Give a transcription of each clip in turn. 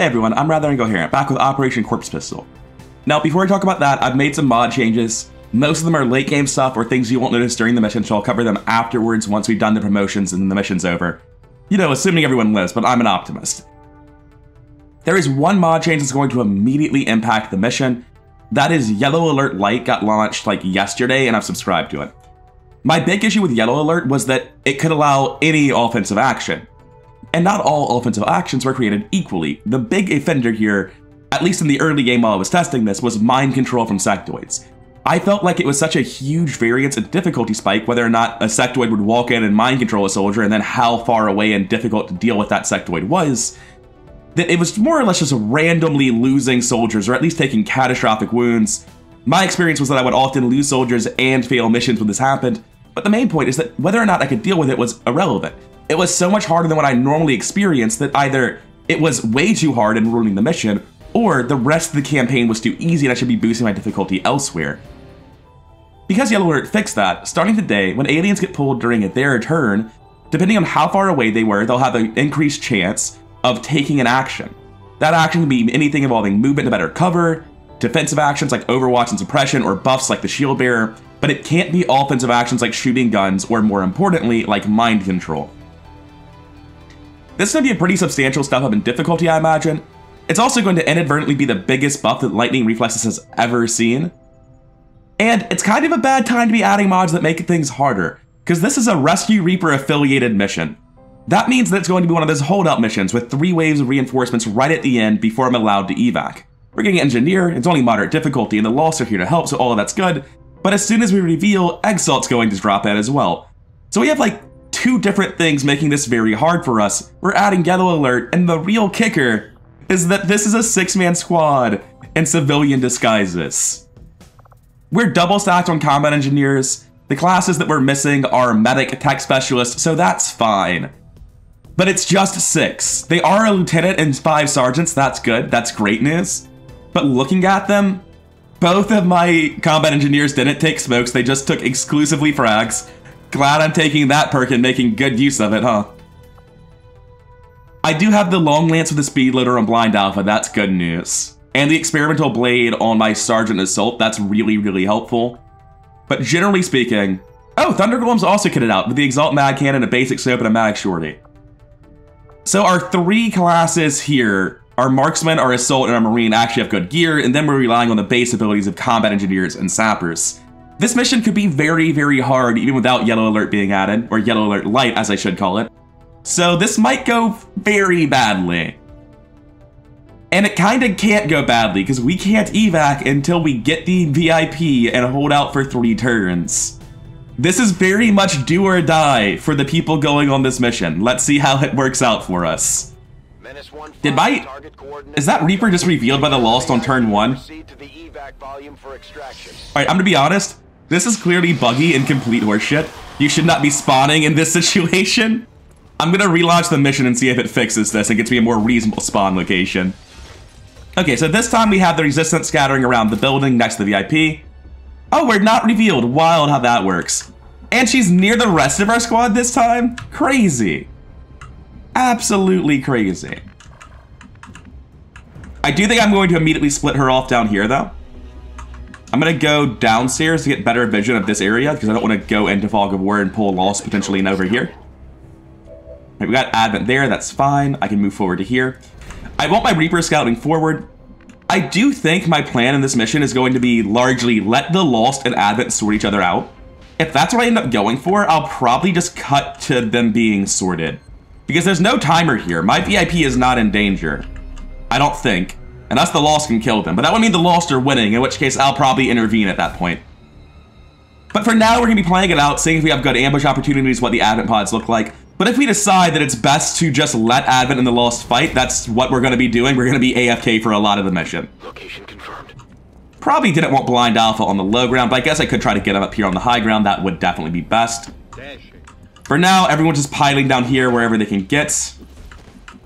Hey everyone, I'm Rather Incoherent, back with Operation Corpse Pistol. Now, before I talk about that, I've made some mod changes. Most of them are late game stuff or things you won't notice during the mission, so I'll cover them afterwards once we've done the promotions and the mission's over. You know, assuming everyone lives, but I'm an optimist. There is one mod change that's going to immediately impact the mission. That is Yellow Alert Lite got launched like yesterday, and I've subscribed to it. My big issue with Yellow Alert was that it could allow any offensive action. And not all offensive actions were created equally. The big offender here, at least in the early game while I was testing this, was mind control from sectoids. I felt like it was such a huge variance in difficulty spike whether or not a sectoid would walk in and mind control a soldier and then how far away and difficult to deal with that sectoid was, that it was more or less just randomly losing soldiers or at least taking catastrophic wounds. My experience was that I would often lose soldiers and fail missions when this happened, but the main point is that whether or not I could deal with it was irrelevant. It was so much harder than what I normally experienced that either it was way too hard and ruining the mission, or the rest of the campaign was too easy and I should be boosting my difficulty elsewhere. Because Yellow Alert fixed that, starting today, when aliens get pulled during their turn, depending on how far away they were, they'll have an increased chance of taking an action. That action can be anything involving movement to better cover, defensive actions like Overwatch and Suppression, or buffs like the Shield Bearer, but it can't be offensive actions like shooting guns, or more importantly, like mind control. This is going to be a pretty substantial step up in difficulty, I imagine. It's also going to inadvertently be the biggest buff that Lightning Reflexes has ever seen. And it's kind of a bad time to be adding mods that make things harder, because this is a Rescue Reaper affiliated mission. That means that it's going to be one of those holdout missions with 3 waves of reinforcements right at the end before I'm allowed to evac. We're getting Engineer, it's only moderate difficulty, and the Lost are here to help, so all of that's good. But as soon as we reveal, Exalt's going to drop in as well. So we have like 2 different things making this very hard for us. We're adding Yellow Alert, and the real kicker is that this is a 6-man squad in civilian disguises. We're double stacked on combat engineers. The classes that we're missing are medic, tech specialist, so that's fine. But it's just 6. They are a lieutenant and 5 sergeants, that's good, that's great news. But looking at them, both of my combat engineers didn't take smokes, they just took exclusively frags. Glad I'm taking that perk and making good use of it, huh? I do have the long lance with the speed loader on blind alpha, that's good news. And the experimental blade on my sergeant assault, that's really, really helpful. But generally speaking, oh, Thundergolem's also kitted out with the Exalt Mag Cannon, a basic scope, and a Mag Shorty. So our 3 classes here, our Marksman, our Assault, and our Marine actually have good gear, and then we're relying on the base abilities of Combat Engineers and Sappers. This mission could be very, very hard even without Yellow Alert being added, or Yellow Alert Light as I should call it. So this might go very badly. And it kinda can't go badly, because we can't evac until we get the VIP and hold out for 3 turns. This is very much do or die for the people going on this mission. Let's see how it works out for us. Is that Reaper just revealed by the Lost on turn 1? Alright, I'm gonna be honest. This is clearly buggy and complete horseshit. You should not be spawning in this situation. I'm gonna relaunch the mission and see if it fixes this and gets me a more reasonable spawn location. Okay, so this time we have the Resistance scattering around the building next to the VIP. Oh, we're not revealed. Wild how that works. And she's near the rest of our squad this time? Crazy. Absolutely crazy. I do think I'm going to immediately split her off down here, though. I'm going to go downstairs to get better vision of this area, because I don't want to go into Fog of War and pull Lost potentially in over here. Right, we got Advent there, that's fine. I can move forward to here. I want my Reaper scouting forward. I do think my plan in this mission is going to be largely let the Lost and Advent sort each other out. If that's what I end up going for, I'll probably just cut to them being sorted. Because there's no timer here. My VIP is not in danger. I don't think. Unless the Lost can kill them. But that would mean the Lost are winning, in which case I'll probably intervene at that point. But for now, we're going to be playing it out, seeing if we have good ambush opportunities, what the Advent pods look like. But if we decide that it's best to just let Advent and the Lost fight, that's what we're going to be doing. We're going to be AFK for a lot of the mission. Location confirmed. Probably didn't want blind alpha on the low ground, but I guess I could try to get him up here on the high ground. That would definitely be best. For now, everyone's just piling down here wherever they can get.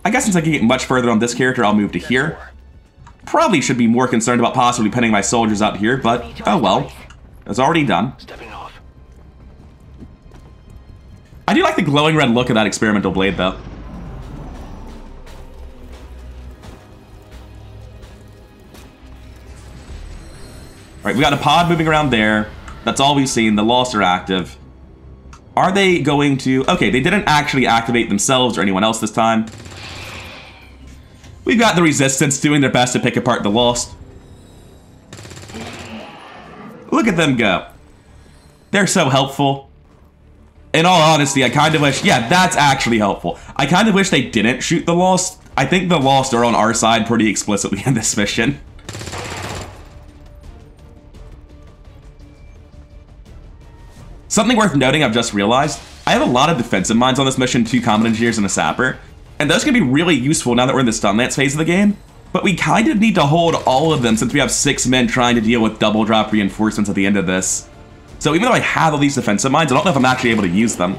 I guess since I can get much further on this character, I'll move to here. Probably should be more concerned about possibly pinning my soldiers out here, but oh well. It's already done. Stepping off. I do like the glowing red look of that experimental blade, though. Right, we got a pod moving around there. That's all we've seen. The Lost are active. Are they going to... Okay, they didn't actually activate themselves or anyone else this time. We've got the Resistance doing their best to pick apart the Lost. Look at them go. They're so helpful. In all honesty, I kind of wish... Yeah, that's actually helpful. I kind of wish they didn't shoot the Lost. I think the Lost are on our side pretty explicitly in this mission. Something worth noting I've just realized, I have a lot of defensive mines on this mission, 2 combat engineers and a sapper, and those can be really useful now that we're in the stun lance phase of the game, but we kind of need to hold all of them since we have 6 men trying to deal with double drop reinforcements at the end of this. So even though I have all these defensive mines, I don't know if I'm actually able to use them.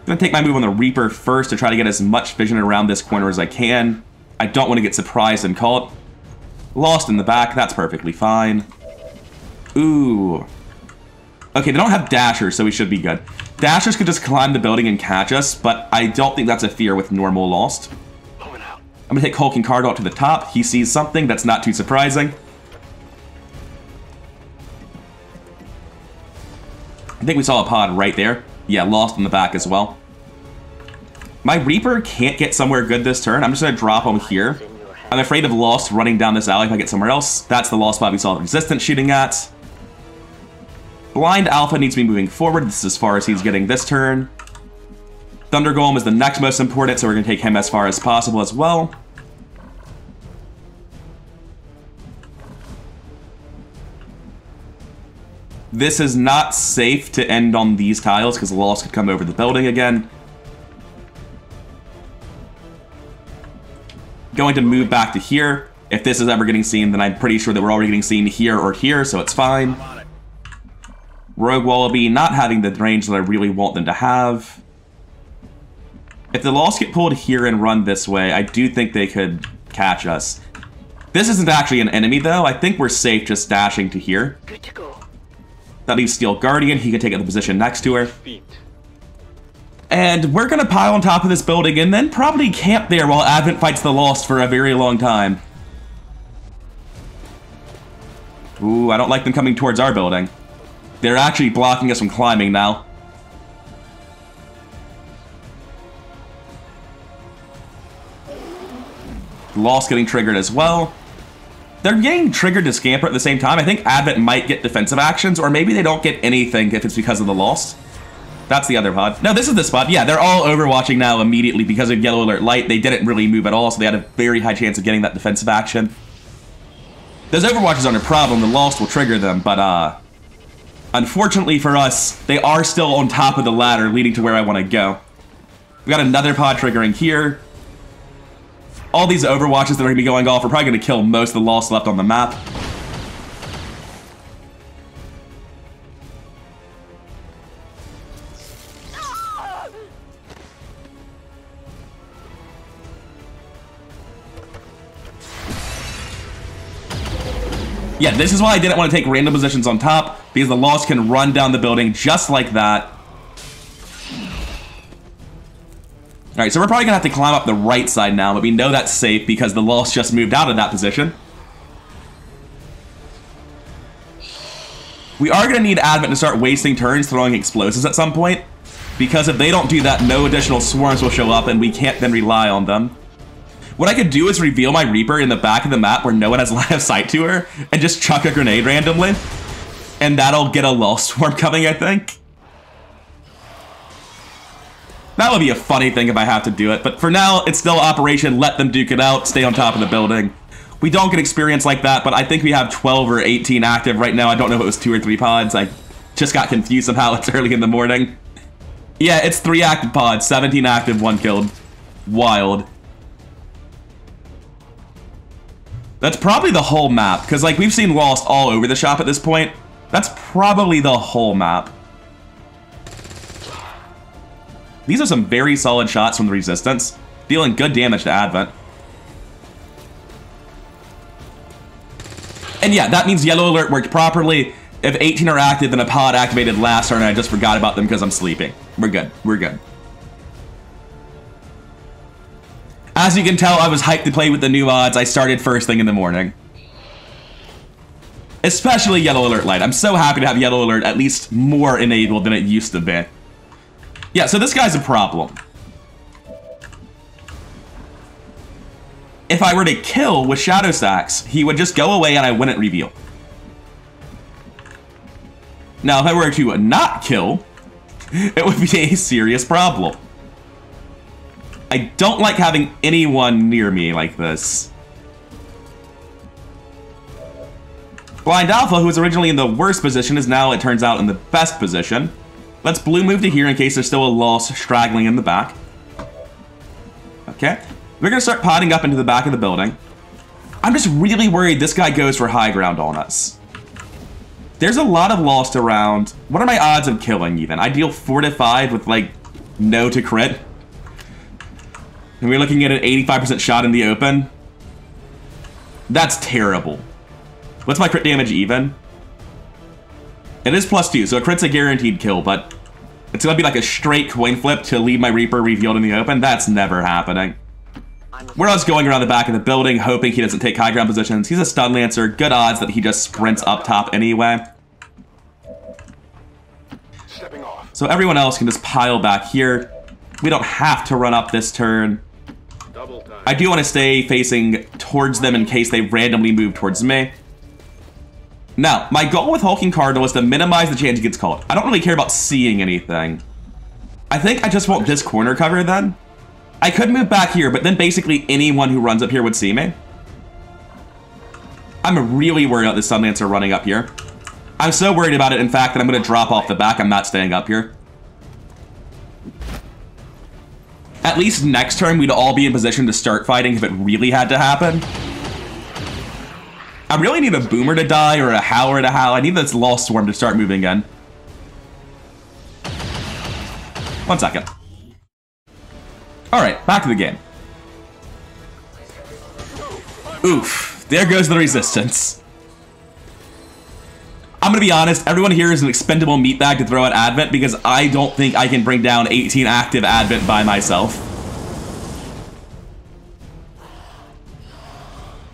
I'm going to take my move on the Reaper first to try to get as much vision around this corner as I can. I don't want to get surprised and call it. Lost in the back, that's perfectly fine. Ooh. Okay, they don't have dashers, so we should be good. Dashers could just climb the building and catch us, but I don't think that's a fear with normal Lost. I'm going to take Hulk and Cardalt to the top. He sees something that's not too surprising. I think we saw a pod right there. Yeah, Lost in the back as well. My Reaper can't get somewhere good this turn. I'm just going to drop him here. I'm afraid of Lost running down this alley if I get somewhere else. That's the Lost spot we saw the Resistance shooting at. Blind Alpha needs to be moving forward. This is as far as he's getting this turn. Thunder Golem is the next most important, so we're going to take him as far as possible as well. This is not safe to end on these tiles because Lost could come over the building again. Going to move back to here. If this is ever getting seen, then I'm pretty sure that we're already getting seen here or here, so it's fine. Rogue Wallaby not having the range that I really want them to have. If the Lost get pulled here and run this way, I do think they could catch us. This isn't actually an enemy, though. I think we're safe just dashing to here. Good to go. That leaves Steel Guardian. He can take up the position next to her. And we're going to pile on top of this building and then probably camp there while Advent fights the Lost for a very long time. Ooh, I don't like them coming towards our building. They're actually blocking us from climbing now. Lost getting triggered as well. They're getting triggered to scamper at the same time. I think Advent might get defensive actions, or maybe they don't get anything if it's because of the Lost. That's the other pod. No, this is the spot. Yeah, they're all overwatching now immediately because of Yellow Alert Light. They didn't really move at all, so they had a very high chance of getting that defensive action. Those overwatches aren't a problem. The Lost will trigger them, but unfortunately for us, they are still on top of the ladder leading to where I want to go. We got another pod triggering here. All these overwatches that are going to be going off are probably going to kill most of the Lost left on the map. Yeah, this is why I didn't want to take random positions on top, because the Lost can run down the building just like that. Alright, so we're probably going to have to climb up the right side now, but we know that's safe because the Lost just moved out of that position. We are going to need Advent to start wasting turns throwing explosives at some point, because if they don't do that, no additional swarms will show up and we can't then rely on them. What I could do is reveal my Reaper in the back of the map where no one has line of sight to her and just chuck a grenade randomly. And that'll get a Lost swarm coming, I think. That would be a funny thing if I have to do it, but for now, it's still Operation Let Them Duke It Out, stay on top of the building. We don't get experience like that, but I think we have 12 or 18 active right now. I don't know if it was 2 or 3 pods. I just got confused somehow. It's early in the morning. Yeah, it's 3 active pods, 17 active, 1 killed. Wild. That's probably the whole map, because like we've seen Lost all over the shop at this point. That's probably the whole map. These are some very solid shots from the Resistance, dealing good damage to Advent. And yeah, that means Yellow Alert worked properly. If 18 are active, then a pod activated last turn and I just forgot about them because I'm sleeping. We're good. We're good. As you can tell, I was hyped to play with the new odds. I started first thing in the morning. Especially Yellow Alert Light. I'm so happy to have Yellow Alert at least more enabled than it used to be. Yeah, so this guy's a problem. If I were to kill with Shadow Stacks, he would just go away and I wouldn't reveal. Now, if I were to not kill, it would be a serious problem. I don't like having anyone near me like this. Blind Alpha, who was originally in the worst position, is now, it turns out, in the best position. Let's blue move to here in case there's still a loss straggling in the back. Okay. We're going to start potting up into the back of the building. I'm just really worried this guy goes for high ground on us. There's a lot of lost around. What are my odds of killing even? I deal 4 to 5 with like no to crit. And we're looking at an 85% shot in the open. That's terrible. What's my crit damage even? It is +2, so a crit's a guaranteed kill, but it's gonna be like a straight coin flip to leave my Reaper revealed in the open. That's never happening. We're just going around the back of the building, hoping he doesn't take high ground positions. He's a stun lancer. Good odds that he just sprints up top anyway. So everyone else can just pile back here. We don't have to run up this turn. I do want to stay facing towards them in case they randomly move towards me. Now, my goal with Hulking Cardinal is to minimize the chance he gets called. I don't really care about seeing anything. I think I just want this corner cover then. I could move back here, but then basically anyone who runs up here would see me. I'm really worried about this Stun Lancer running up here. I'm so worried about it, in fact, that I'm going to drop off the back. I'm not staying up here. At least next turn, we'd all be in position to start fighting if it really had to happen. I really need a Boomer to die or a Howler to howl. I need this Lost Swarm to start moving again. 1 second. Alright, back to the game. Oof, there goes the resistance. I'm gonna be honest, everyone here is an expendable meatbag to throw at Advent because I don't think I can bring down 18 active Advent by myself.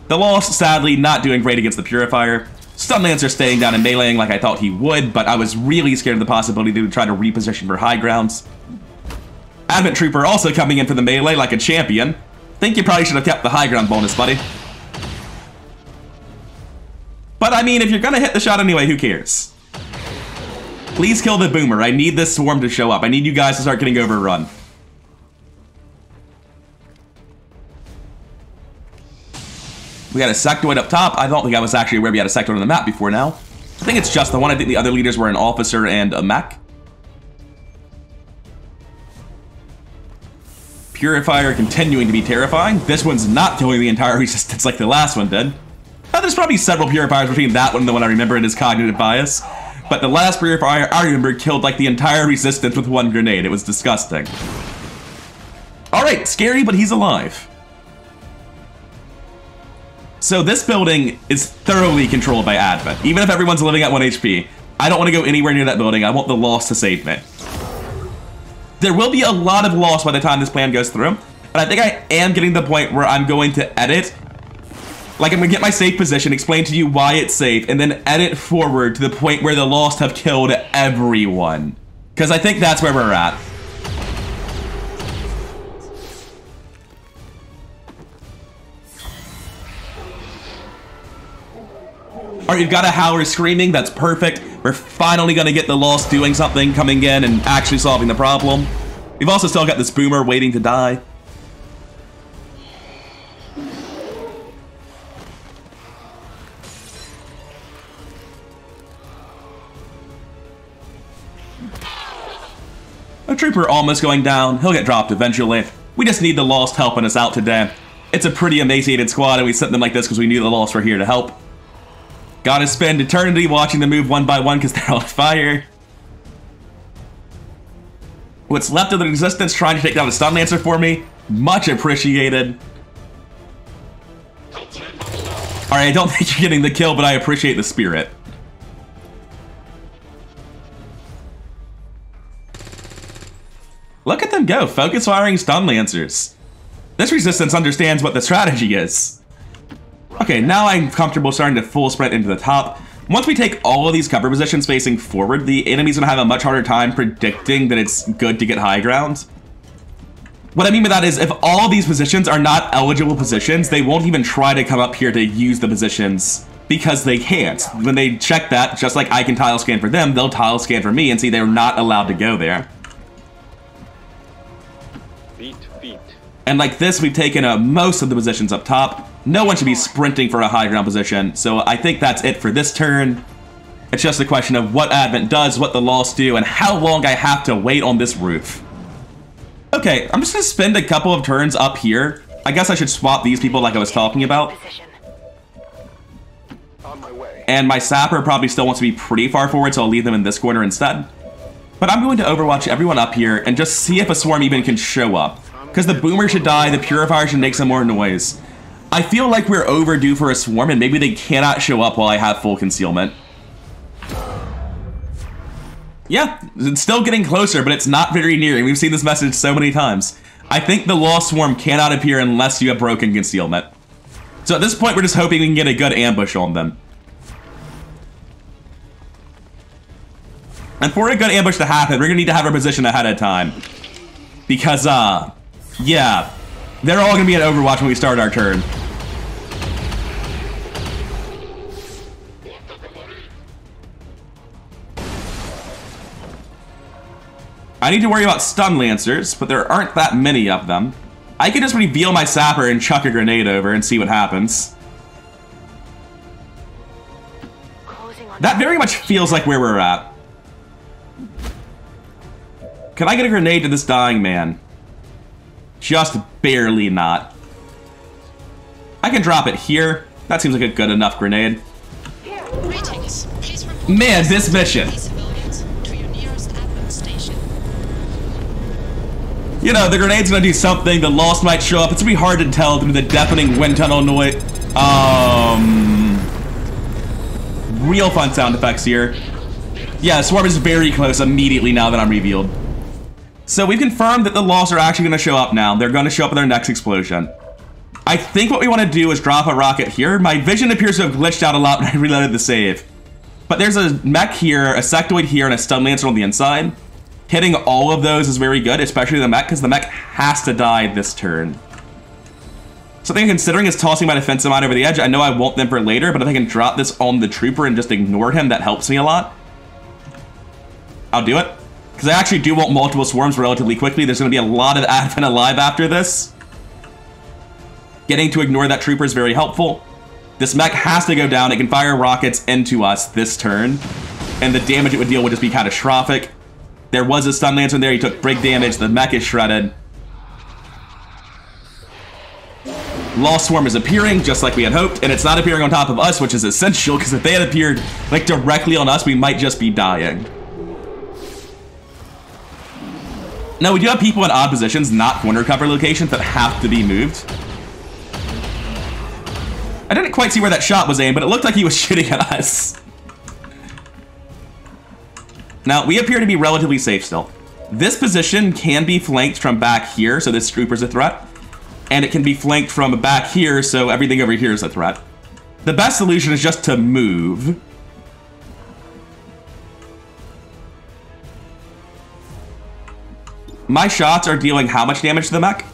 The Lost, sadly, not doing great against the Purifier. Stun Lancer staying down and meleeing like I thought he would, but I was really scared of the possibility to try to reposition for high grounds. Advent Trooper also coming in for the melee like a champion. Think you probably should have kept the high ground bonus, buddy. But I mean, if you're gonna hit the shot anyway, who cares? Please kill the Boomer. I need this swarm to show up. I need you guys to start getting overrun. We got a sectoid up top. I don't think I was actually aware we had a sectoid on the map before now. I think it's just the one. I think the other leaders were an officer and a mech. Purifier continuing to be terrifying. This one's not killing the entire resistance like the last one did. Now, there's probably several Purifiers between that one and the one I remember in his cognitive bias. But the last Purifier I remember killed like the entire resistance with 1 grenade. It was disgusting. Alright, scary, but he's alive. So this building is thoroughly controlled by Advent. Even if everyone's living at 1 HP, I don't want to go anywhere near that building. I want the Lost to save me. There will be a lot of loss by the time this plan goes through, and I think I am getting to the point where I'm going to edit. Like, I'm going to get my safe position, explain to you why it's safe, and then edit forward to the point where the Lost have killed everyone. Because I think that's where we're at. Alright, you've got a Howler screaming, that's perfect. We're finally gonna get the Lost doing something, coming in and actually solving the problem. We've also still got this Boomer waiting to die. A Trooper almost going down, he'll get dropped eventually. We just need the Lost helping us out today. It's a pretty emaciated squad and we sent them like this because we knew the Lost were here to help. Gotta spend eternity watching them move one by one because they're on fire. What's left of the Resistance trying to take down a Stun Lancer for me. Much appreciated. Alright, I don't think you're getting the kill, but I appreciate the spirit. Look at them go, focus firing Stun Lancers. This resistance understands what the strategy is. Okay, now I'm comfortable starting to full sprint into the top. Once we take all of these cover positions facing forward, the enemy's gonna have a much harder time predicting that it's good to get high ground. What I mean by that is, if all of these positions are not eligible positions, they won't even try to come up here to use the positions because they can't. When they check that, just like I can tile scan for them, they'll tile scan for me and see they're not allowed to go there. And like this, we've taken most of the positions up top. No one should be sprinting for a high ground position, so I think that's it for this turn. It's just a question of what Advent does, what the Lost do, and how long I have to wait on this roof. Okay, I'm just gonna spend a couple of turns up here. I guess I should swap these people like I was talking about. And my sapper probably still wants to be pretty far forward, so I'll leave them in this corner instead. But I'm going to overwatch everyone up here and just see if a swarm even can show up. Because the boomer should die, the purifier should make some more noise. I feel like we're overdue for a swarm, and maybe they cannot show up while I have full concealment. Yeah, it's still getting closer, but it's not very near. We've seen this message so many times. I think the Lost Swarm cannot appear unless you have broken concealment. So at this point, we're just hoping we can get a good ambush on them. And for a good ambush to happen, we're gonna need to have our position ahead of time. Because, yeah, they're all gonna be at Overwatch when we start our turn. I need to worry about stun lancers, but there aren't that many of them. I can just reveal my sapper and chuck a grenade over and see what happens. That very much feels like where we're at. Can I get a grenade to this dying man? Just barely not. I can drop it here. That seems like a good enough grenade. Man, this mission. You know, the grenade's gonna do something, the Lost might show up. It's gonna be hard to tell through the deafening wind tunnel noise. Real fun sound effects here. Yeah, Swarm is very close immediately now that I'm revealed. So we've confirmed that the Lost are actually gonna show up now. They're gonna show up in their next explosion. I think what we wanna do is drop a rocket here. My vision appears to have glitched out a lot when I reloaded the save. But there's a mech here, a sectoid here, and a stun lancer on the inside. Hitting all of those is very good, especially the mech, because the mech has to die this turn. Something I'm considering is tossing my defensive mine over the edge. I know I want them for later, but if I can drop this on the trooper and just ignore him, that helps me a lot. I'll do it. Because I actually do want multiple swarms relatively quickly. There's going to be a lot of Advent alive after this. Getting to ignore that trooper is very helpful. This mech has to go down. It can fire rockets into us this turn. And the damage it would deal would just be catastrophic. There was a stun lancer in there, he took break damage, the mech is shredded. Lost Swarm is appearing, just like we had hoped, and it's not appearing on top of us, which is essential, because if they had appeared, like, directly on us, we might just be dying. Now, we do have people in odd positions, not corner cover locations, that have to be moved. I didn't quite see where that shot was aimed, but it looked like he was shooting at us. Now, we appear to be relatively safe still. This position can be flanked from back here, so this trooper's a threat. And it can be flanked from back here, so everything over here is a threat. The best solution is just to move. My shots are dealing how much damage to the mech?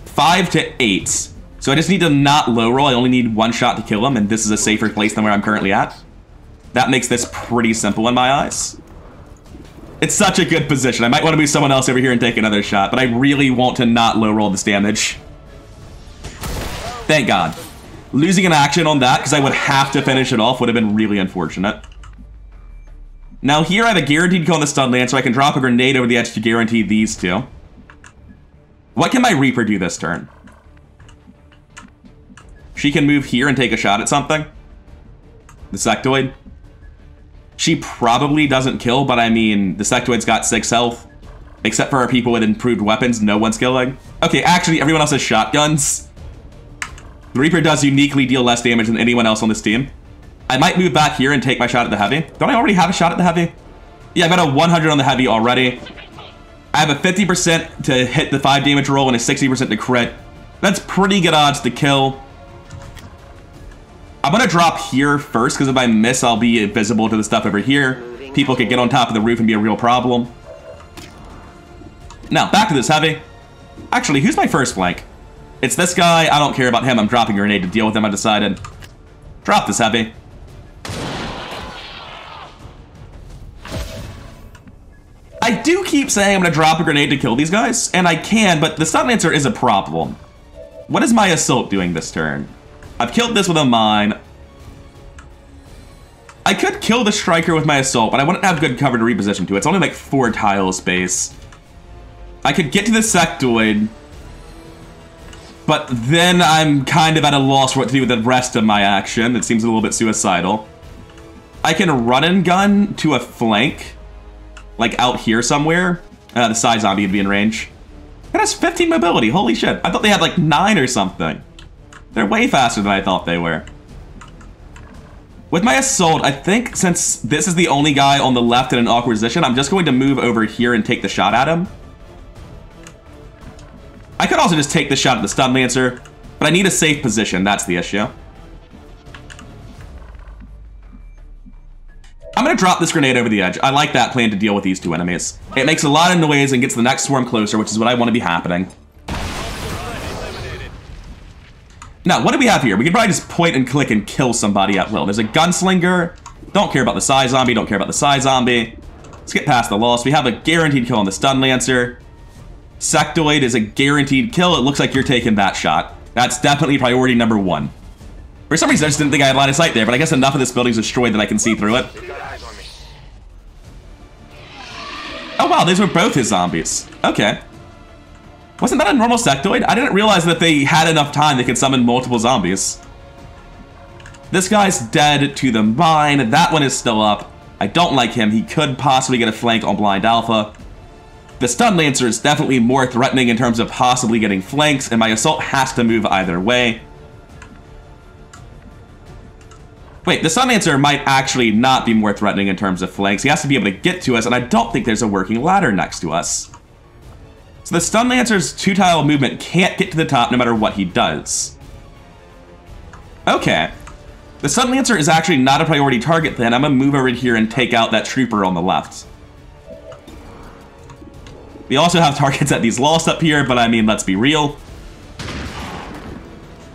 5 to 8. So I just need to not low roll, I only need one shot to kill him, and this is a safer place than where I'm currently at. That makes this pretty simple in my eyes. It's such a good position. I might want to move someone else over here and take another shot, but I really want to not low roll this damage. Thank God. Losing an action on that, because I would have to finish it off, would have been really unfortunate. Now here I have a guaranteed kill on the stun lance, so I can drop a grenade over the edge to guarantee these two. What can my Reaper do this turn? She can move here and take a shot at something. The sectoid. She probably doesn't kill, but I mean, the sectoid's got 6 health. Except for our people with improved weapons, no one's killing. Okay, actually, everyone else has shotguns. The Reaper does uniquely deal less damage than anyone else on this team. I might move back here and take my shot at the heavy. Don't I already have a shot at the heavy? Yeah, I've got a 100 on the heavy already. I have a 50% to hit the 5 damage roll and a 60% to crit. That's pretty good odds to kill. I'm gonna drop here first, because if I miss, I'll be invisible to the stuff over here. People could get on top of the roof and be a real problem. Now, back to this heavy. Actually, who's my first flank? It's this guy. I don't care about him. I'm dropping a grenade to deal with him, I decided. Drop this heavy. I do keep saying I'm gonna drop a grenade to kill these guys, and I can, but the stun lancer is a problem. What is my assault doing this turn? I've killed this with a mine. I could kill the striker with my assault, but I wouldn't have good cover to reposition to. It's only like 4 tile space. I could get to the sectoid, but then I'm kind of at a loss for what to do with the rest of my action. It seems a little bit suicidal. I can run and gun to a flank, like out here somewhere. The side zombie would be in range. It has 15 mobility, holy shit. I thought they had like 9 or something. They're way faster than I thought they were. With my assault, I think since this is the only guy on the left in an awkward position, I'm just going to move over here and take the shot at him. I could also just take the shot at the stun lancer, but I need a safe position, that's the issue. I'm gonna drop this grenade over the edge. I like that plan to deal with these 2 enemies. It makes a lot of noise and gets the next swarm closer, which is what I want to be happening. Now, what do we have here? We can probably just point and click and kill somebody at will. There's a gunslinger. Don't care about the side zombie. Don't care about the side zombie. Let's get past the loss. We have a guaranteed kill on the stun lancer. Sectoid is a guaranteed kill. It looks like you're taking that shot. That's definitely priority number 1. For some reason, I just didn't think I had line of sight there, but I guess enough of this building's destroyed that I can see through it. Oh wow, these were both his zombies. Okay. Wasn't that a normal sectoid? I didn't realize that they had enough time they could summon multiple zombies. This guy's dead to the mine. That one is still up. I don't like him. He could possibly get a flank on blind alpha. The stun lancer is definitely more threatening in terms of possibly getting flanks, and my assault has to move either way. Wait, the stun lancer might actually not be more threatening in terms of flanks. He has to be able to get to us, and I don't think there's a working ladder next to us. So the stun lancer's 2-tile movement can't get to the top no matter what he does. Okay. The stun lancer is actually not a priority target then. I'm gonna move over here and take out that trooper on the left. We also have targets at these lost up here, but I mean, let's be real.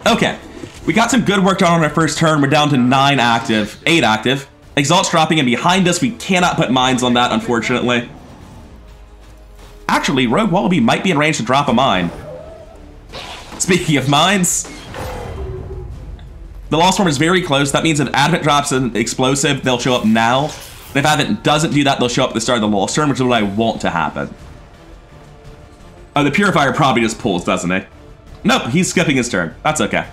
Okay. We got some good work done on our first turn. We're down to 8 active. Exalt's dropping in behind us. We cannot put mines on that, unfortunately. Actually, Rogue Wallaby might be in range to drop a mine. Speaking of mines, the Lost Swarm is very close. That means if Advent drops an explosive, they'll show up now. And if Advent doesn't do that, they'll show up at the start of the Lost turn, which is what I want to happen. Oh, the Purifier probably just pulls, doesn't he? Nope, he's skipping his turn. That's okay.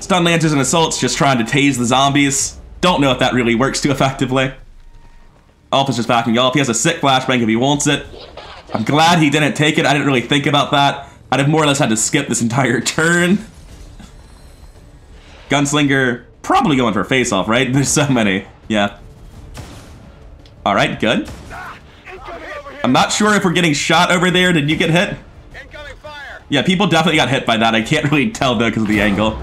Stun Lancers and Assaults just trying to tase the zombies. Don't know if that really works too effectively. Alpha's just backing off. He has a sick flashbang if he wants it. I'm glad he didn't take it. I didn't really think about that. I'd have more or less had to skip this entire turn. Gunslinger, probably going for a face-off, right? There's so many. Yeah. Alright, good. I'm not sure if we're getting shot over there. Did you get hit? Yeah, people definitely got hit by that. I can't really tell, though, because of the angle.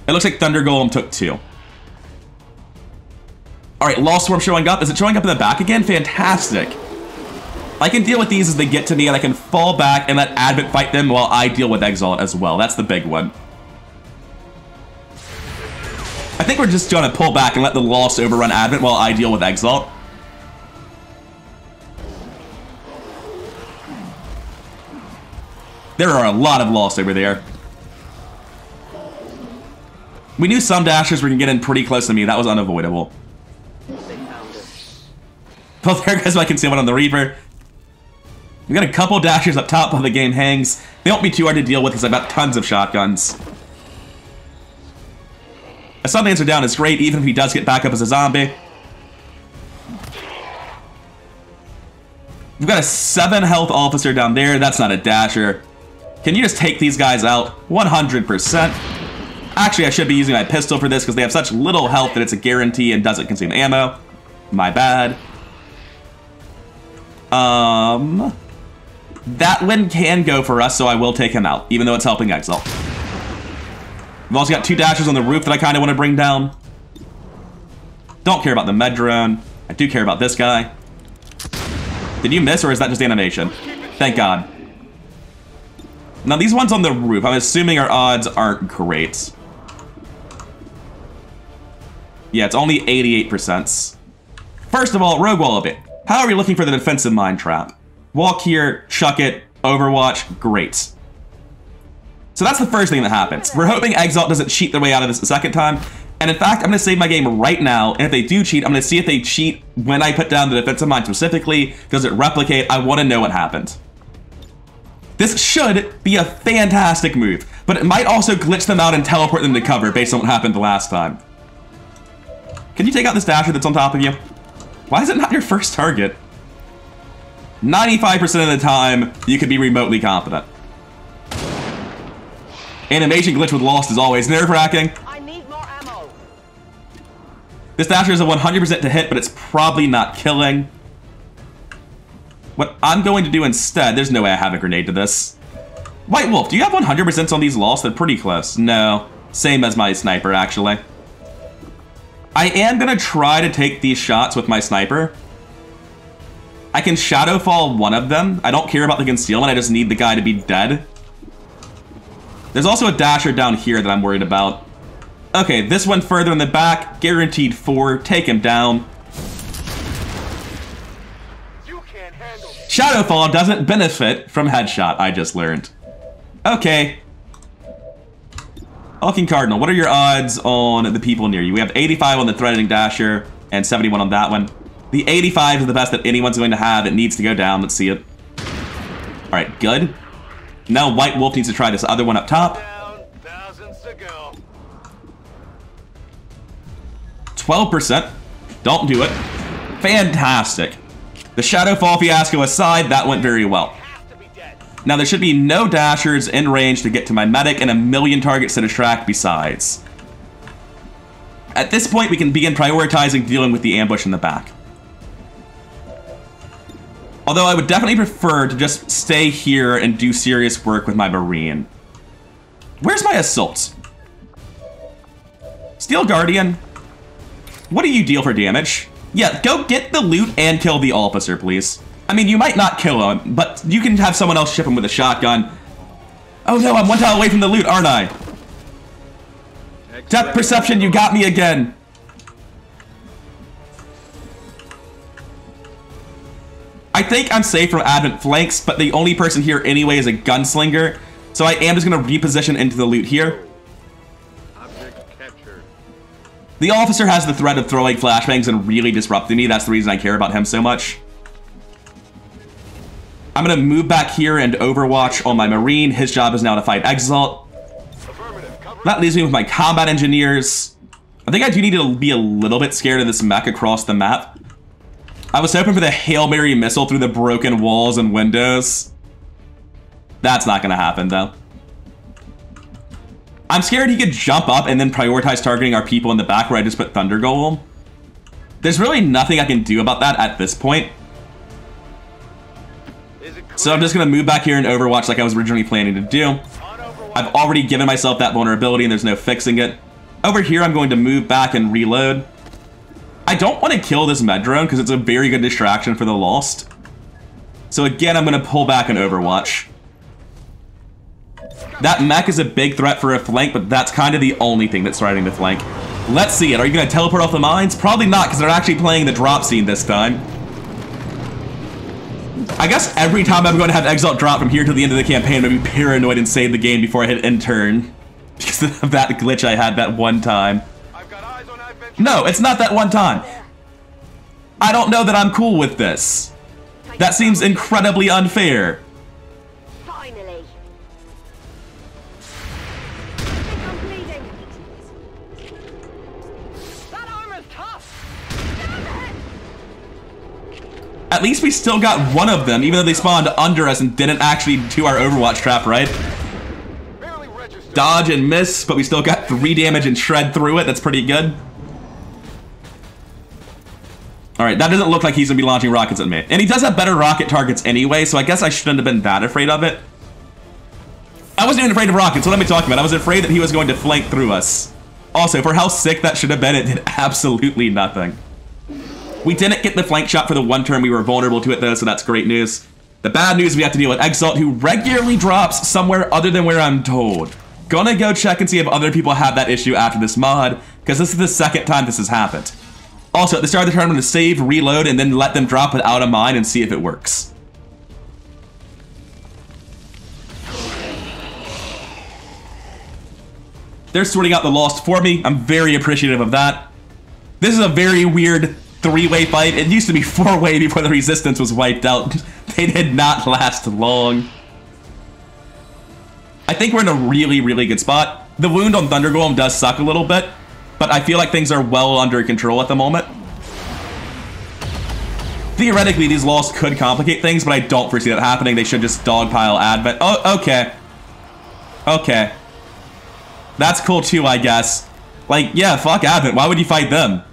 It looks like Thunder Golem took 2. Alright, Lost Swarm showing up. Is it showing up in the back again? Fantastic. I can deal with these as they get to me, and I can fall back and let Advent fight them while I deal with Exalt as well. That's the big one. I think we're just going to pull back and let the Lost overrun Advent while I deal with Exalt. There are a lot of Lost over there. We knew some dashers were going to get in pretty close to me. That was unavoidable. Well, there goes my concealment on the Reaper. We got a couple dashers up top while the game hangs. They won't be too hard to deal with because I've got tons of shotguns. A Stun Lancer down is great, even if he does get back up as a zombie. We've got a 7 health officer down there. That's not a dasher. Can you just take these guys out? 100%. Actually, I should be using my pistol for this because they have such little health that it's a guarantee and doesn't consume ammo. My bad. That win can go for us, so I will take him out, even though it's helping Exalt. We've also got 2 dashers on the roof that I kind of want to bring down. Don't care about the med drone. I do care about this guy. Did you miss, or is that just animation? Thank God. Now, these ones on the roof, I'm assuming our odds aren't great. Yeah, it's only 88%. First of all, Rogue Wallaby, how are we looking for the defensive mine trap? Walk here, chuck it, Overwatch, great. So that's the first thing that happens. We're hoping Exalt doesn't cheat their way out of this a second time. And in fact, I'm going to save my game right now. And if they do cheat, I'm going to see if they cheat when I put down the defensive mine specifically. Does it replicate? I want to know what happened. This should be a fantastic move, but it might also glitch them out and teleport them to cover based on what happened the last time. Can you take out this dasher that's on top of you? Why is it not your first target? 95% of the time, you could be remotely competent. Animation glitch with Lost is always nerve-wracking. I need more ammo. This dasher is a 100% to hit, but it's probably not killing. What I'm going to do instead, there's no way I have a grenade to this. White Wolf, do you have 100% on these Lost? They're pretty close. No, same as my sniper, actually. I am going to try to take these shots with my sniper. I can Shadowfall one of them. I don't care about the concealment, I just need the guy to be dead. There's also a dasher down here that I'm worried about. Okay, this one further in the back, guaranteed 4, take him down. Shadowfall doesn't benefit from headshot, I just learned. Okay. Hulking Cardinal, what are your odds on the people near you? We have 85 on the Threatening Dasher and 71 on that one. The 85 is the best that anyone's going to have. It needs to go down. Let's see it. All right, good. Now White Wolf needs to try this other one up top. 12%. Don't do it. Fantastic. The Shadowfall fiasco aside, that went very well. Now there should be no dashers in range to get to my medic and a million targets to distract besides. At this point, we can begin prioritizing dealing with the ambush in the back. Although I would definitely prefer to just stay here and do serious work with my Marine. Where's my Assault? Steel Guardian? What do you deal for damage? Yeah, go get the loot and kill the officer, please. I mean, you might not kill him, but you can have someone else ship him with a shotgun. Oh no, I'm 1 tile away from the loot, aren't I? Depth perception, you got me again. I think I'm safe from Advent flanks, but the only person here anyway is a gunslinger, so I am just going to reposition into the loot here. The officer has the threat of throwing flashbangs and really disrupting me. That's the reason I care about him so much. I'm going to move back here and Overwatch on my Marine. His job is now to fight Exalt. That leaves me with my combat engineers. I think I do need to be a little bit scared of this mech across the map. I was hoping for the Hail Mary missile through the broken walls and windows. That's not going to happen, though. I'm scared he could jump up and then prioritize targeting our people in the back where I just put Thunder Golem. There's really nothing I can do about that at this point. So I'm just going to move back here and Overwatch like I was originally planning to do. I've already given myself that vulnerability and there's no fixing it. Over here, I'm going to move back and reload. I don't want to kill this med drone because it's a very good distraction for the Lost. So again, I'm going to pull back and Overwatch. That mech is a big threat for a flank, but that's kind of the only thing that's threatening the flank. Let's see it. Are you going to teleport off the mines? Probably not, because they're actually playing the drop scene this time. I guess every time I'm going to have Exalt drop from here to the end of the campaign, I'm going to be paranoid and save the game before I hit end turn. Because of that glitch I had that one time. No, it's not that one time. I don't know that I'm cool with this. That seems incredibly unfair. At least we still got one of them, even though they spawned under us and didn't actually do our Overwatch trap, right? Dodge and miss, but we still got 3 damage and shred through it. That's pretty good. Alright, that doesn't look like he's gonna be launching rockets at me. And he does have better rocket targets anyway, so I guess I shouldn't have been that afraid of it. I wasn't even afraid of rockets, what am I talking about? I was afraid that he was going to flank through us. Also, for how sick that should have been, it did absolutely nothing. We didn't get the flank shot for the one turn we were vulnerable to it though, so that's great news. The bad news, we have to deal with Exalt, who regularly drops somewhere other than where I'm told. Gonna go check and see if other people have that issue after this mod, because this is the second time this has happened. Also, at the start of the turn, I'm going to save, reload, and then let them drop without a mine and see if it works. They're sorting out the lost for me. I'm very appreciative of that. This is a very weird three-way fight. It used to be four-way before the resistance was wiped out. They did not last long. I think we're in a really, really good spot. The wound on Thunder Golem does suck a little bit, but I feel like things are well under control at the moment. Theoretically, these losses could complicate things, but I don't foresee that happening. They should just dogpile Advent. Oh, okay. Okay. That's cool too, I guess. Like, yeah, fuck Advent. Why would you fight them?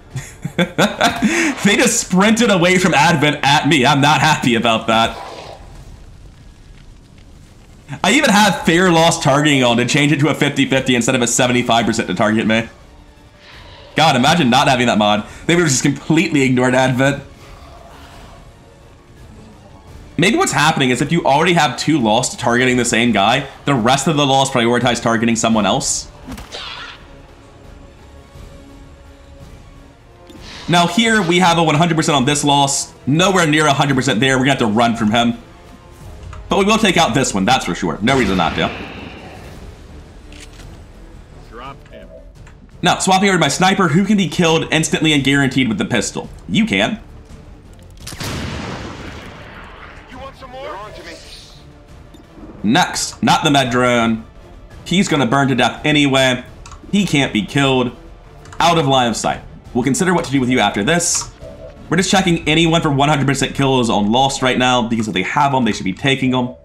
They just sprinted away from Advent at me. I'm not happy about that. I even have fair loss targeting on to change it to a 50-50 instead of a 75% to target me. God, imagine not having that mod. They would have just completely ignored Advent. Maybe what's happening is if you already have two lost targeting the same guy, the rest of the lost prioritize targeting someone else. Now here we have a 100% on this loss, nowhere near 100% there. We're gonna have to run from him. But we will take out this one, that's for sure. No reason not to. Now, swapping over to my sniper, who can be killed instantly and guaranteed with the pistol? You can. You want some more? On to me. Next, not the med drone. He's gonna burn to death anyway. He can't be killed. Out of line of sight. We'll consider what to do with you after this. We're just checking anyone for 100% kills on Lost right now, because if they have them, they should be taking them.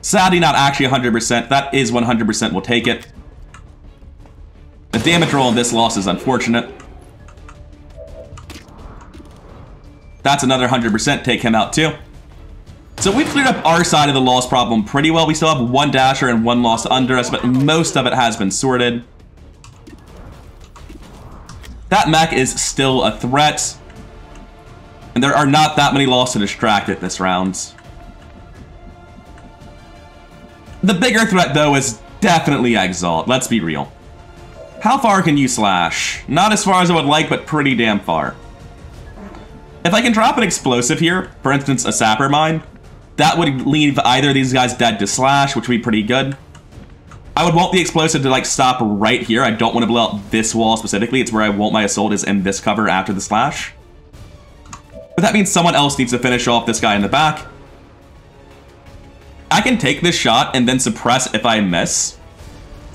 Sadly, not actually 100%. That is 100%. We'll take it. The damage roll on this loss is unfortunate. That's another 100%. Take him out too. So we've cleared up our side of the loss problem pretty well. We still have one dasher and one loss under us, but most of it has been sorted. That mech is still a threat. And there are not that many loss to distract it this round. The bigger threat, though, is definitely Exalt. Let's be real. How far can you slash? Not as far as I would like, but pretty damn far. If I can drop an explosive here, for instance, a sapper mine, that would leave either of these guys dead to slash, which would be pretty good. I would want the explosive to, like, stop right here. I don't want to blow out this wall specifically. It's where I want my assault is in this cover after the slash. But that means someone else needs to finish off this guy in the back. I can take this shot and then suppress if I miss.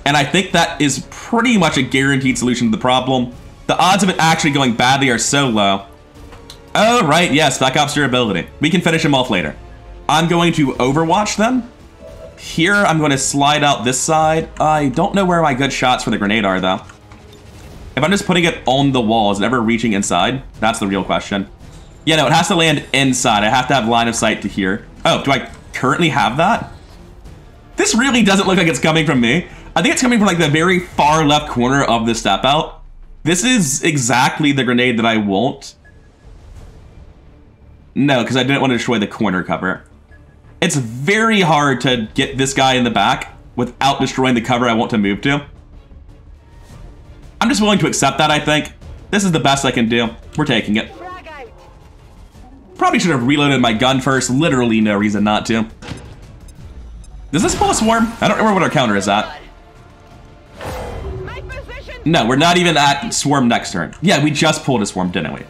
And I think that is pretty much a guaranteed solution to the problem. The odds of it actually going badly are so low. Oh, right, yes, Spec Ops durability. We can finish him off later. I'm going to Overwatch them. Here, I'm going to slide out this side. I don't know where my good shots for the grenade are, though. If I'm just putting it on the wall, is it ever reaching inside? That's the real question. Yeah, no, it has to land inside. I have to have line of sight to here. Oh, do I currently have that? This really doesn't look like it's coming from me. I think it's coming from like the very far left corner of the step out. This is exactly the grenade that I want. No, because I didn't want to destroy the corner cover. It's very hard to get this guy in the back without destroying the cover I want to move to. I'm just willing to accept that, I think. This is the best I can do. We're taking it. Probably should have reloaded my gun first. Literally no reason not to. Does this pull a swarm? I don't remember what our counter is at. No, we're not even at swarm next turn. Yeah, we just pulled a swarm, didn't we?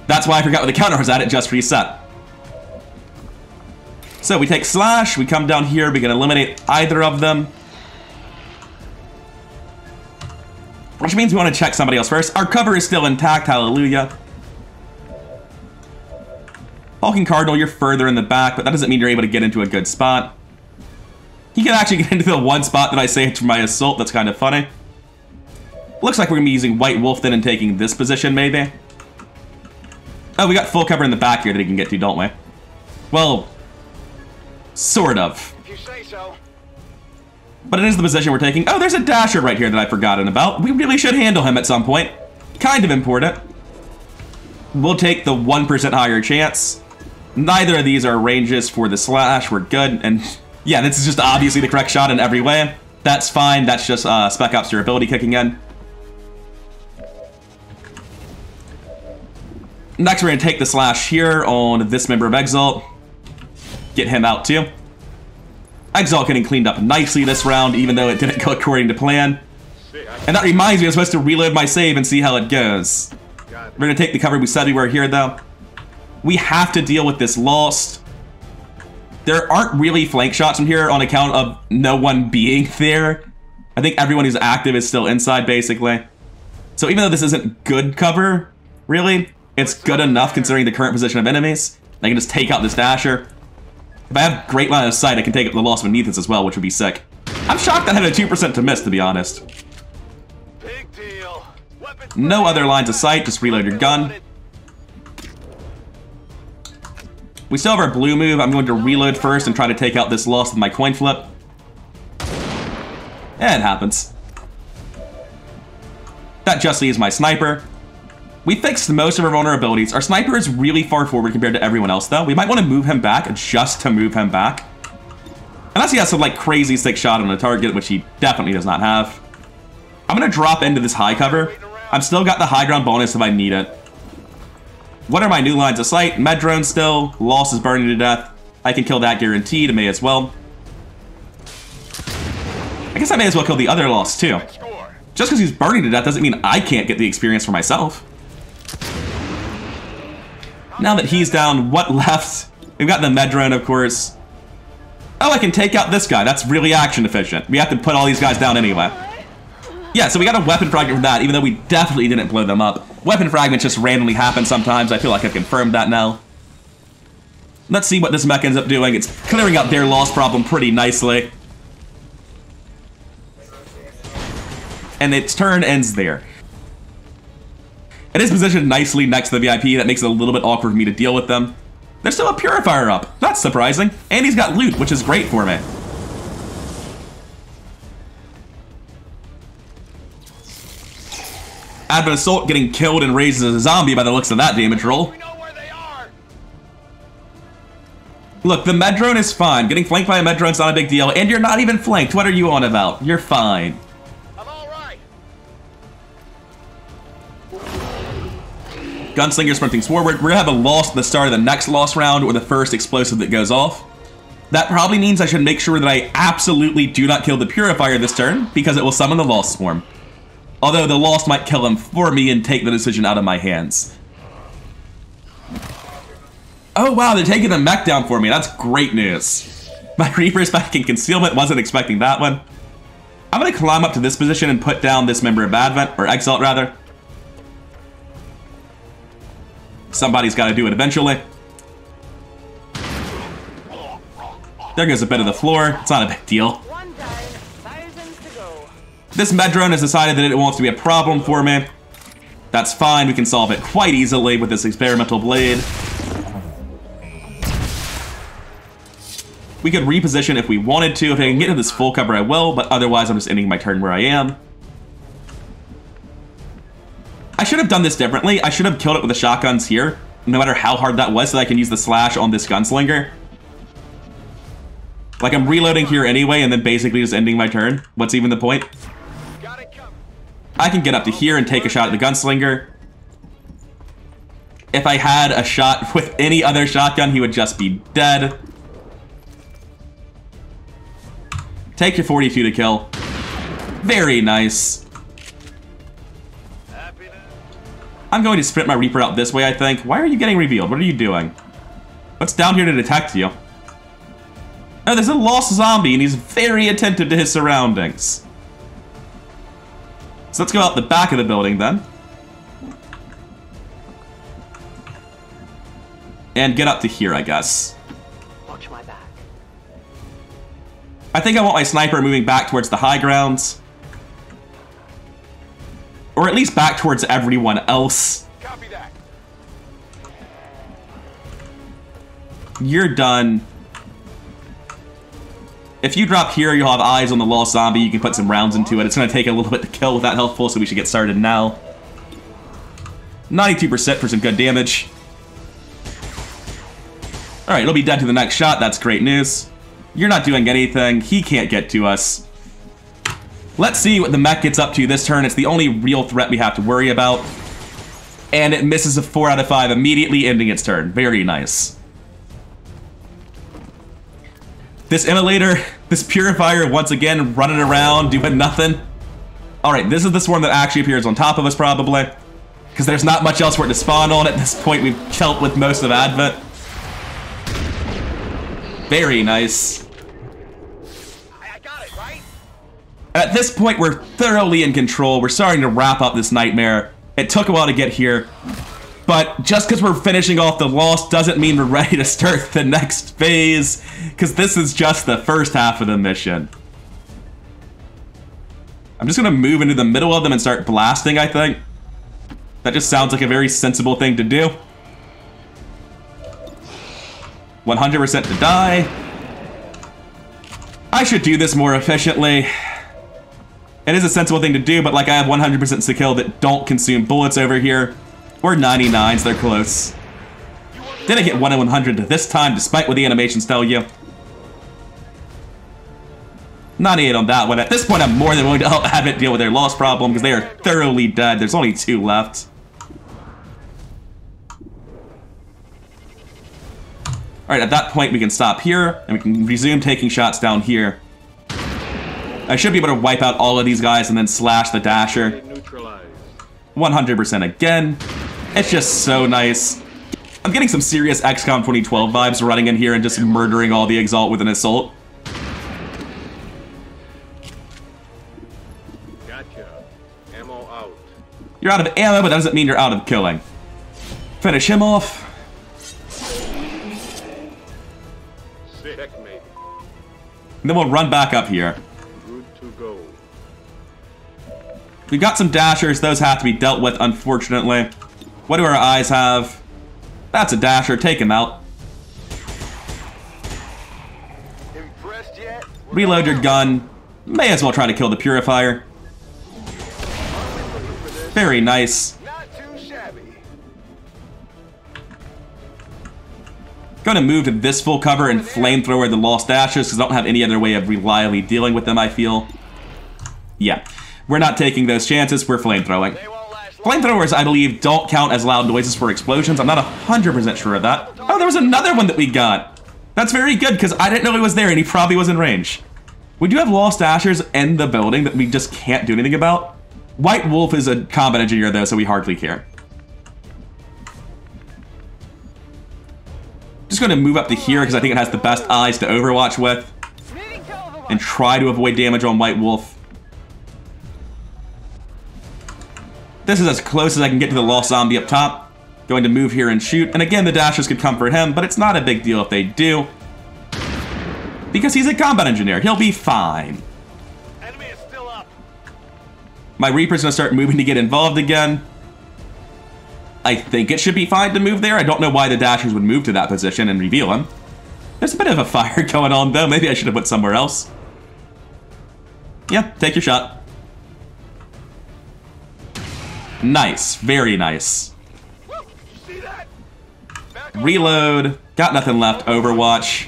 That's why I forgot what the counter was at. It just reset. So we take slash, we come down here, we can eliminate either of them. Which means we want to check somebody else first. Our cover is still intact, hallelujah. Falcon Cardinal, you're further in the back, but that doesn't mean you're able to get into a good spot. He can actually get into the one spot that I saved for my assault. That's kind of funny. Looks like we're gonna be using White Wolf then and taking this position, maybe. Oh, we got full cover in the back here that he can get to, don't we? Well, sort of. If you say so. But it is the position we're taking. Oh, there's a Dasher right here that I've forgotten about. We really should handle him at some point. Kind of important. We'll take the 1% higher chance. Neither of these are ranges for the slash. We're good. And yeah, this is just obviously the correct shot in every way. That's fine. That's just Spec Ops durability kicking in. Next, we're going to take the slash here on this member of Exalt. Get him out too. Exalt getting cleaned up nicely this round, even though it didn't go according to plan. And that reminds me, I'm supposed to reload my save and see how it goes. We're going to take the cover we said we were here, though. We have to deal with this lost. There aren't really flank shots from here on account of no one being there. I think everyone who's active is still inside, basically. So even though this isn't good cover, really, it's good enough considering the current position of enemies. I can just take out this Dasher. If I have great line of sight, I can take up the loss beneath us as well, which would be sick. I'm shocked that I had a 2% to miss, to be honest. Big deal. No other lines of sight, just reload your gun. We still have our blue move. I'm going to reload first and try to take out this loss with my coin flip. And it happens. That just leaves my sniper. We fixed most of our vulnerabilities. Our sniper is really far forward compared to everyone else, though. We might want to move him back just to move him back. Unless he has some, like, crazy sick shot on a target, which he definitely does not have. I'm going to drop into this high cover. I've still got the high ground bonus if I need it. What are my new lines of sight? Med drone still. Loss is burning to death. I can kill that guaranteed. I may as well. I guess I may as well kill the other loss, too. Just because he's burning to death doesn't mean I can't get the experience for myself. Now that he's down, what left? We've got the med drone, of course. Oh, I can take out this guy. That's really action efficient. We have to put all these guys down anyway. Yeah, so we got a weapon fragment from that, even though we definitely didn't blow them up. Weapon fragments just randomly happen sometimes. I feel like I've confirmed that now. Let's see what this mech ends up doing. It's clearing up their loss problem pretty nicely. And its turn ends there. It is positioned nicely next to the VIP. That makes it a little bit awkward for me to deal with them. There's still a Purifier up. That's surprising. And he's got loot, which is great for me. Advent Assault getting killed and raised as a zombie by the looks of that damage roll. We know where they are. Look, the med drone is fine. Getting flanked by a med drone's not a big deal. And you're not even flanked. What are you on about? You're fine. I'm all right. Gunslinger sprinting forward. We're gonna have a loss at the start of the next loss round or the first explosive that goes off. That probably means I should make sure that I absolutely do not kill the Purifier this turn because it will summon the Lost Swarm. Although the Lost might kill him for me and take the decision out of my hands. Oh wow, they're taking the mech down for me. That's great news. My Reaper's back in concealment. Wasn't expecting that one. I'm gonna climb up to this position and put down this member of Advent, or Exalt rather. Somebody's got to do it eventually. There goes a bit of the floor. It's not a big deal. One down, thousands to go. This med drone has decided that it wants to be a problem for me. That's fine. We can solve it quite easily with this experimental blade. We could reposition if we wanted to. If I can get to this full cover, I will, but otherwise I'm just ending my turn where I am. I should have done this differently. I should have killed it with the shotguns here, no matter how hard that was, so that I can use the slash on this gunslinger. Like, I'm reloading here anyway, and then basically just ending my turn. What's even the point? I can get up to here and take a shot at the gunslinger. If I had a shot with any other shotgun, he would just be dead. Take your 42 to kill. Very nice. I'm going to sprint my Reaper out this way, I think. Why are you getting revealed? What are you doing? What's down here to detect you? Oh, there's a lost zombie, and he's very attentive to his surroundings. So let's go out the back of the building, then. And get up to here, I guess. Watch my back. I think I want my sniper moving back towards the high grounds. Or at least back towards everyone else. Copy that. You're done. If you drop here, you'll have eyes on the lost zombie. You can put some rounds into it. It's going to take a little bit to kill with that health full, so we should get started now. 92% for some good damage. Alright, it'll be dead to the next shot. That's great news. You're not doing anything. He can't get to us. Let's see what the mech gets up to this turn. It's the only real threat we have to worry about. And it misses a 4 out of 5, immediately ending its turn. Very nice. This immolator, this purifier, once again, running around, doing nothing. Alright, this is the swarm that actually appears on top of us, probably. Because there's not much else for it to spawn on at this point. We've dealt with most of Advent. Very nice. I got it, right? At this point, we're thoroughly in control. We're starting to wrap up this nightmare. It took a while to get here. But just because we're finishing off the loss doesn't mean we're ready to start the next phase. Because this is just the first half of the mission. I'm just going to move into the middle of them and start blasting, I think. That just sounds like a very sensible thing to do. 100% to die. I should do this more efficiently. It is a sensible thing to do, but like I have 100% to kill that don't consume bullets over here. Or 99s, they're close. Didn't get 1 in 100 this time, despite what the animations tell you. 98 on that one. At this point, I'm more than willing to help Advent deal with their loss problem, because they are thoroughly dead. There's only 2 left. Alright, at that point, we can stop here, and we can resume taking shots down here. I should be able to wipe out all of these guys and then slash the Dasher. 100% again. It's just so nice. I'm getting some serious XCOM 2012 vibes running in here and just murdering all the Exalt with an assault. Gotcha. Ammo out. You're out of ammo, but that doesn't mean you're out of killing. Finish him off. Checkmate. And then we'll run back up here. Good to go. We've got some Dashers. Those have to be dealt with, unfortunately. What do our eyes have? That's a Dasher. Take him out. Impressed yet? Reload your gun. May as well try to kill the Purifier. Very nice. Not too shabby. Going to move to this full cover and flamethrower the Lost Dashers because I don't have any other way of reliably dealing with them, I feel. Yeah. We're not taking those chances. We're flamethrowing. They won't last long. Flamethrowers, I believe, don't count as loud noises for explosions. I'm not 100% sure of that. Oh, there was another one that we got. That's very good, because I didn't know he was there, and he probably was in range. We do have Lost Dashers in the building that we just can't do anything about. White Wolf is a combat engineer, though, so we hardly care. Just going to move up to here, because I think it has the best eyes to Overwatch with. Moving to Overwatch. And try to avoid damage on White Wolf. This is as close as I can get to the Lost Zombie up top. Going to move here and shoot. And again, the Dashers could come for him, but it's not a big deal if they do. Because he's a combat engineer. He'll be fine. Enemy is still up. My Reaper's going to start moving to get involved again. I think it should be fine to move there. I don't know why the Dashers would move to that position and reveal him. There's a bit of a fire going on, though. Maybe I should have put somewhere else. Yeah, take your shot. Nice. Very nice. Woo! You see that? Back on. Reload. Got nothing left. Overwatch.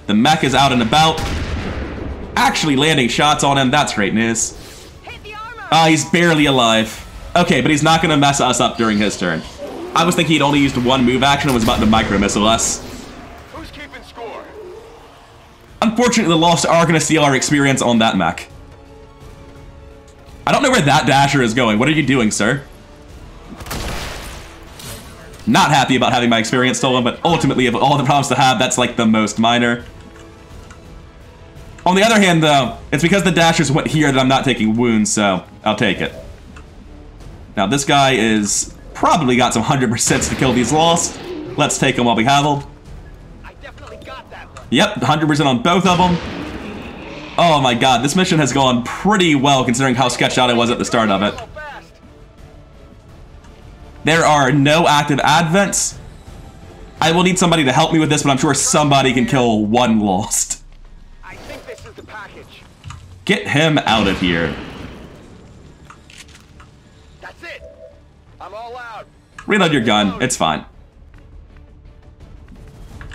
The mech is out and about. Actually landing shots on him. That's great news. Hit the armor. Ah, he's barely alive. Okay, but he's not going to mess us up during his turn. I was thinking he'd only used one move action and was about to micro-missile us. Who's keeping score? Unfortunately, the Lost are going to steal our experience on that mech. I don't know where that Dasher is going. What are you doing, sir? Not happy about having my experience stolen, but ultimately, of all the problems to have, that's like the most minor. On the other hand, though, it's because the Dashers went here that I'm not taking wounds, so I'll take it. Now, this guy is probably got some 100% to kill these Lost. Let's take them while we have them. I definitely got that one. Yep, 100% on both of them. Oh my god, this mission has gone pretty well considering how sketched out I was at the start of it. So fast. There are no active advents. I will need somebody to help me with this, but I'm sure somebody can kill one lost. I think this is the package. Get him out of here. That's it. I'm all out. Reload your gun, it's fine.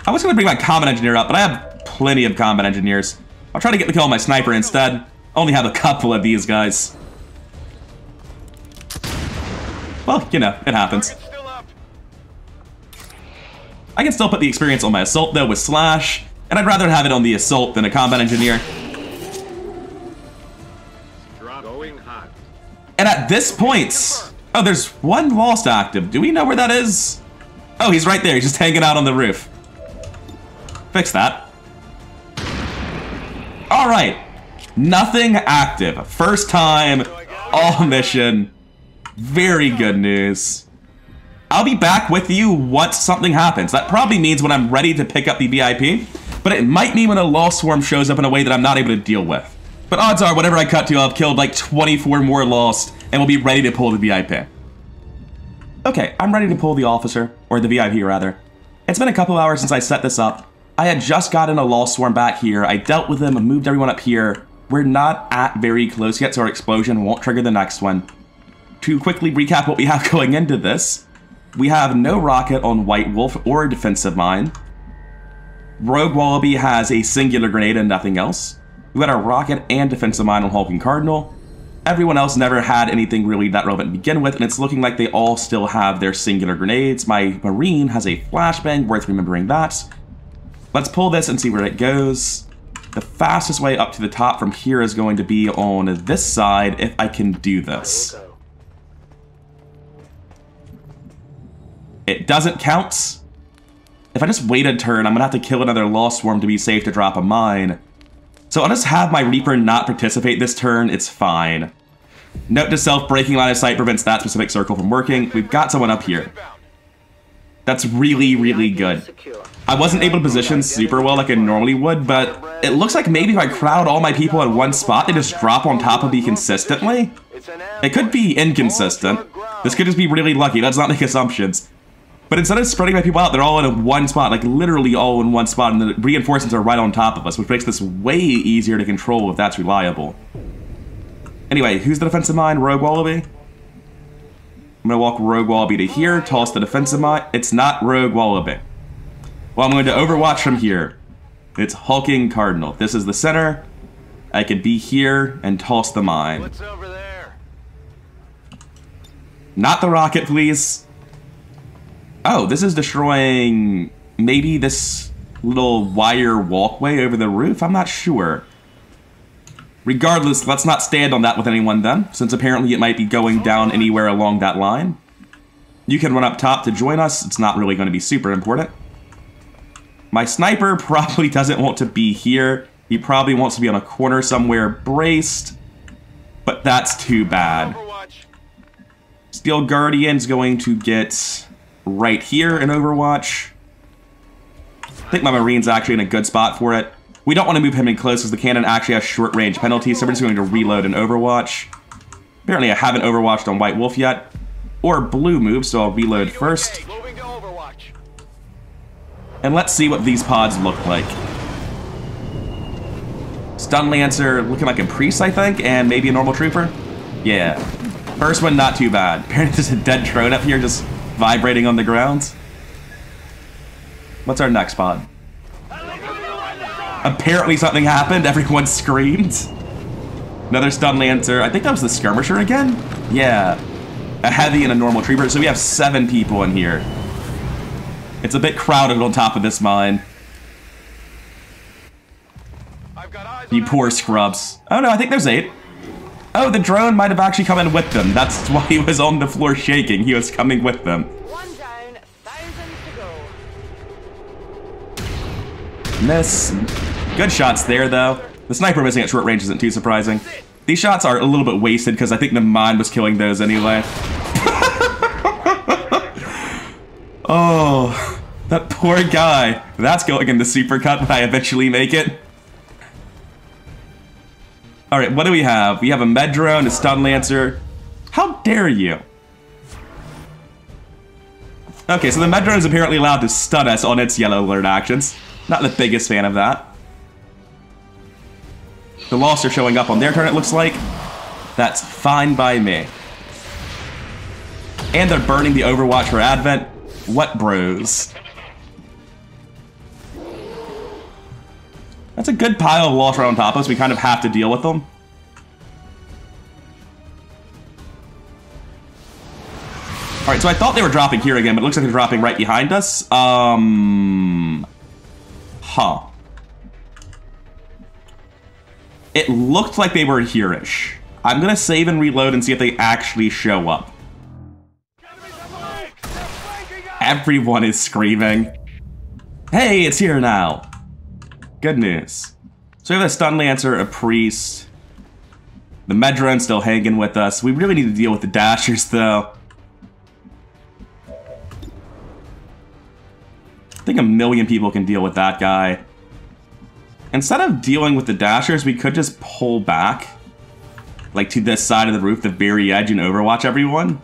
I was gonna bring my combat engineer up, but I have plenty of combat engineers. I'll try to get the kill on my sniper instead. Only have a couple of these guys. Well, you know, it happens. Target's still up. I can still put the experience on my assault though with Slash, and I'd rather have it on the assault than a combat engineer. Going hot. And at this point, oh, there's one lost active. Do we know where that is? Oh, he's right there. He's just hanging out on the roof. Fix that. All right, nothing active. First time, all mission. Very good news. I'll be back with you once something happens. That probably means when I'm ready to pick up the VIP, but it might mean when a lost swarm shows up in a way that I'm not able to deal with. But odds are, whatever I cut to, I've killed like 24 more lost and will be ready to pull the VIP. Okay, I'm ready to pull the officer, or the VIP rather. It's been a couple hours since I set this up. I had just gotten a lost swarm back here. I dealt with them and moved everyone up here. We're not at very close yet, so our explosion won't trigger the next one. To quickly recap what we have going into this, we have no rocket on White Wolf or defensive mine. Rogue Wallaby has a singular grenade and nothing else. We got a rocket and defensive mine on Hulking Cardinal. Everyone else never had anything really that relevant to begin with, and it's looking like they all still have their singular grenades. My Marine has a flashbang, worth remembering that. Let's pull this and see where it goes. The fastest way up to the top from here is going to be on this side, if I can do this. It doesn't count. If I just wait a turn, I'm gonna have to kill another lost swarm to be safe to drop a mine. So I'll just have my Reaper not participate this turn, it's fine. Note to self, breaking line of sight prevents that specific circle from working. We've got someone up here. That's really, really good. I wasn't able to position super well like I normally would, but it looks like maybe if I crowd all my people in one spot, they just drop on top of me consistently. It could be inconsistent. This could just be really lucky, let's not make assumptions. But instead of spreading my people out, they're all in one spot, like literally all in one spot, and the reinforcements are right on top of us, which makes this way easier to control if that's reliable. Anyway, who's the defensive mine? Rogue Wallaby? I'm gonna walk Rogue Wallaby to here, toss the defensive mine. It's not Rogue Wallaby. Well, I'm going to overwatch from here. It's Hulking Cardinal. This is the center. I could be here and toss the mine. What's over there? Not the rocket, please. Oh, this is destroying maybe this little wire walkway over the roof? I'm not sure. Regardless, let's not stand on that with anyone then, since apparently it might be going down anywhere along that line. You can run up top to join us. It's not really going to be super important. My sniper probably doesn't want to be here. He probably wants to be on a corner somewhere braced, but that's too bad. Overwatch. Steel Guardian's going to get right here in Overwatch. I think my Marine's actually in a good spot for it. We don't want to move him in close because the cannon actually has short range penalties, so we're just going to reload in Overwatch. Apparently I haven't Overwatched on White Wolf yet, or Blue Move, so I'll reload first. Moving to Overwatch. And let's see what these pods look like. Stun Lancer looking like a priest, I think, and maybe a normal trooper. Yeah. First one, not too bad. Apparently there's a dead drone up here just vibrating on the ground. What's our next pod? Apparently something happened. Everyone screamed. Another Stun Lancer. I think that was the Skirmisher again? Yeah. A heavy and a normal trooper. So we have 7 people in here. It's a bit crowded on top of this mine. I've got eyes You on poor scrubs. Oh no, I think there's 8. Oh, the drone might have actually come in with them. That's why he was on the floor shaking. He was coming with them. One down, thousands to go. Miss. Good shots there, though. The sniper missing at short range isn't too surprising. These shots are a little bit wasted because I think the mine was killing those anyway. Oh, that poor guy. That's going in the supercut when I eventually make it. Alright, what do we have? We have a med drone, a stun lancer. How dare you? Okay, so the med drone is apparently allowed to stun us on its yellow alert actions. Not the biggest fan of that. The Lost are showing up on their turn, it looks like. That's fine by me. And they're burning the Overwatch for Advent. What bros? That's a good pile of Lost right on top of us. We kind of have to deal with them. Alright, so I thought they were dropping here again, but it looks like they're dropping right behind us. Huh. It looked like they were here-ish. I'm gonna save and reload and see if they actually show up. Everyone is screaming. Hey, it's here now. Good news. So we have a stun lancer, a priest. The med drone's still hanging with us. We really need to deal with the dashers, though. I think a million people can deal with that guy. Instead of dealing with the dashers, we could just pull back. Like to this side of the roof, the very edge, and overwatch everyone.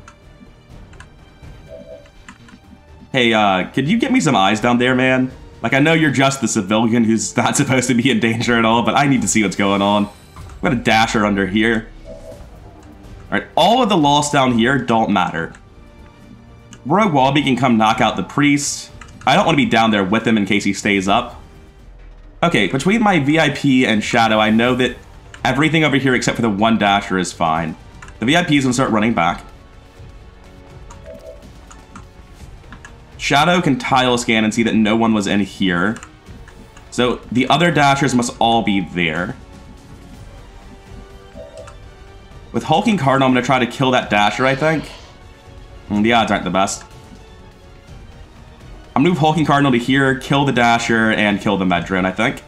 Hey, could you get me some eyes down there, man? Like, I know you're just the civilian who's not supposed to be in danger at all, but I need to see what's going on. I've got a dasher under here. Alright, all of the Lost down here don't matter. Rogue Wallaby can come knock out the priest. I don't want to be down there with him in case he stays up. Okay, between my VIP and Shadow, I know that everything over here except for the one dasher is fine. The VIP is going to start running back. Shadow can tile scan and see that no one was in here. So the other dashers must all be there. With Hulking Cardinal, I'm going to try to kill that dasher, I think. The odds aren't the best. I'm going to move Hulking Cardinal to here, kill the dasher, and kill the med drone, I think.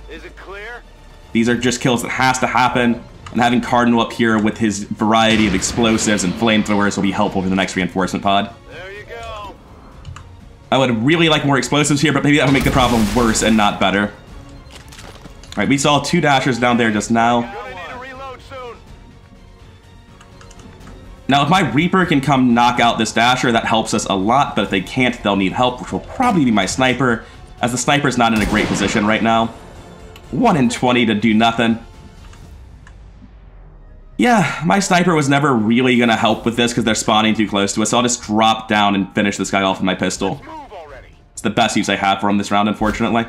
Is it clear? These are just kills that has to happen. And having Cardinal up here with his variety of explosives and flamethrowers will be helpful for the next reinforcement pod. There you go. I would really like more explosives here, but maybe that would make the problem worse and not better. Alright, we saw two dashers down there just now. Gonna need a reload soon. Now, if my Reaper can come knock out this dasher, that helps us a lot, but if they can't, they'll need help, which will probably be my sniper, as the sniper's not in a great position right now. 1 in 20 to do nothing. Yeah, my sniper was never really going to help with this because they're spawning too close to us, so I'll just drop down and finish this guy off with my pistol. Move already. It's the best use I have for him this round, unfortunately.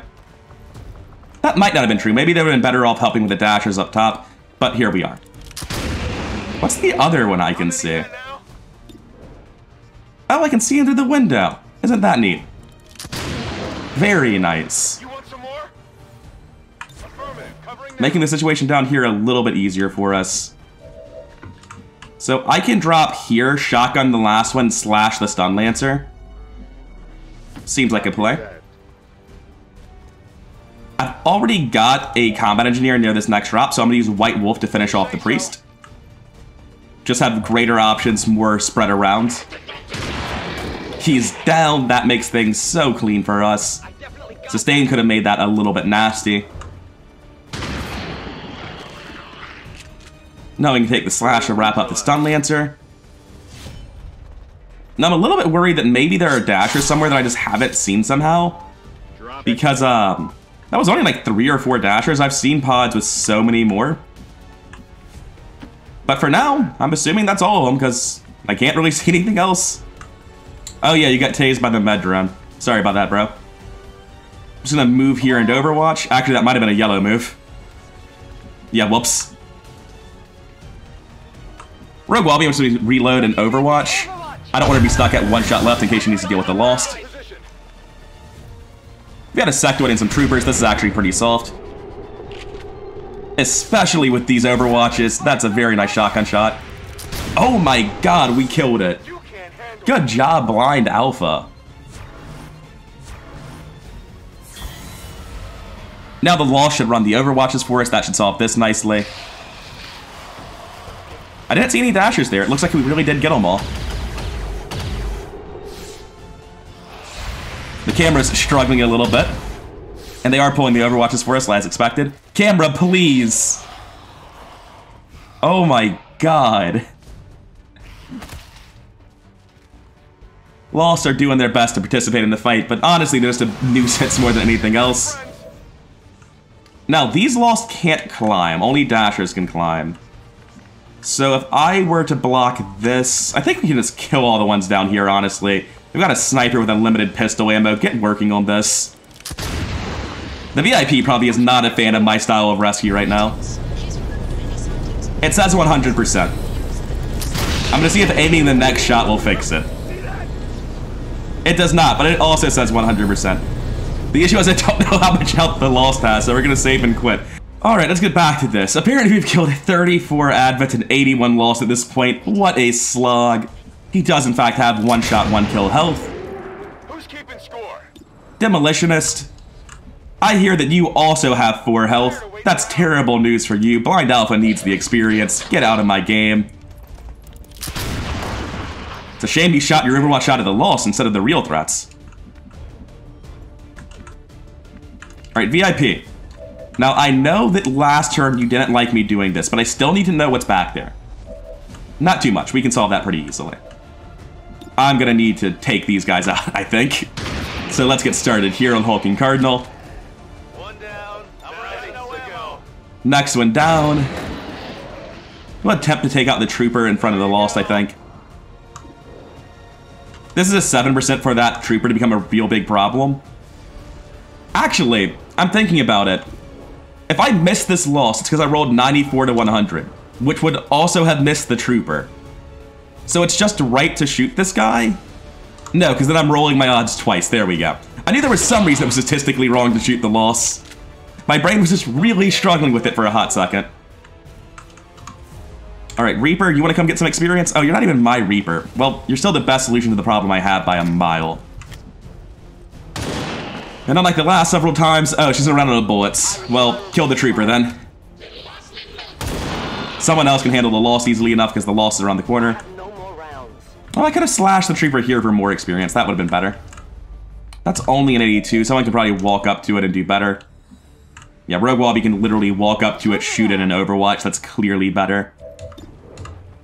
That might not have been true. Maybe they would have been better off helping with the dashers up top, but here we are. What's the other one I can see? Oh, I can see him through the window. Isn't that neat? Very nice. You want some more? Affirmative. Covering now. Making the situation down here a little bit easier for us. So I can drop here, shotgun the last one, slash the stun lancer. Seems like a play. I've already got a combat engineer near this next drop, so I'm going to use White Wolf to finish off the priest. Just have greater options, more spread around. He's down. That makes things so clean for us. Sustain could have made that a little bit nasty. Now we can take the slash to wrap up the stun lancer. Now I'm a little bit worried that maybe there are dashers somewhere that I just haven't seen somehow. Because that was only like 3 or 4 dashers. I've seen pods with so many more. But for now, I'm assuming that's all of them because I can't really see anything else. Oh yeah, you got tased by the med drone. Sorry about that, bro. I'm just gonna move here into Overwatch. Actually, that might have been a yellow move. Yeah, whoops. Rogue Wallaby wants to reload and Overwatch. I don't want to be stuck at 1 shot left in case she needs to deal with the Lost. We got a Sectoid and some troopers. This is actually pretty soft. Especially with these Overwatches. That's a very nice shotgun shot. Oh my god, we killed it. Good job, Blind Alpha. Now the Lost should run the Overwatches for us. That should solve this nicely. I didn't see any dashers there. It looks like we really did get them all. The camera's struggling a little bit. And they are pulling the overwatches for us, as expected. Camera, please! Oh my god. Lost are doing their best to participate in the fight, but honestly, they're just a nuisance more than anything else. Now, these Lost can't climb. Only Dashers can climb. So if I were to block this, I think we can just kill all the ones down here, honestly. We've got a sniper with unlimited pistol ammo. Get working on this. The VIP probably is not a fan of my style of rescue right now. It says 100%. I'm gonna see if aiming the next shot will fix it. It does not, but it also says 100%. The issue is I don't know how much health the Lost has, so we're gonna save and quit. Alright, let's get back to this. Apparently we've killed 34 Advent and 81 Lost at this point. What a slog. He does in fact have one shot, one kill health. Who's keeping score? Demolitionist. I hear that you also have 4 health. That's terrible news for you. Blind Alpha needs the experience. Get out of my game. It's a shame you shot your Overwatch shot at the Lost instead of the real threats. Alright, VIP. Now, I know that last turn you didn't like me doing this, but I still need to know what's back there. Not too much. We can solve that pretty easily. I'm gonna need to take these guys out, I think. So let's get started here on Hulking Cardinal. One down. I'm ready to go. Next one down. We'll attempt to take out the Trooper in front of the Lost, I think. This is a 7% for that Trooper to become a real big problem. Actually, I'm thinking about it. If I missed this Lost, it's because I rolled 94 to 100, which would also have missed the Trooper. So it's just right to shoot this guy? No, because then I'm rolling my odds twice. There we go. I knew there was some reason it was statistically wrong to shoot the Lost. My brain was just really struggling with it for a hot second. Alright, Reaper, you want to come get some experience? Oh, you're not even my Reaper. Well, you're still the best solution to the problem I have by a mile. And unlike the last several times, oh, she's running out of bullets. Well, kill the Trooper then. Someone else can handle the Lost easily enough because the Lost is around the corner. Oh, I could have slashed the Trooper here for more experience. That would have been better. That's only an 82. Someone could probably walk up to it and do better. Yeah, Rogue Wobby can literally walk up to it, shoot it in Overwatch. That's clearly better.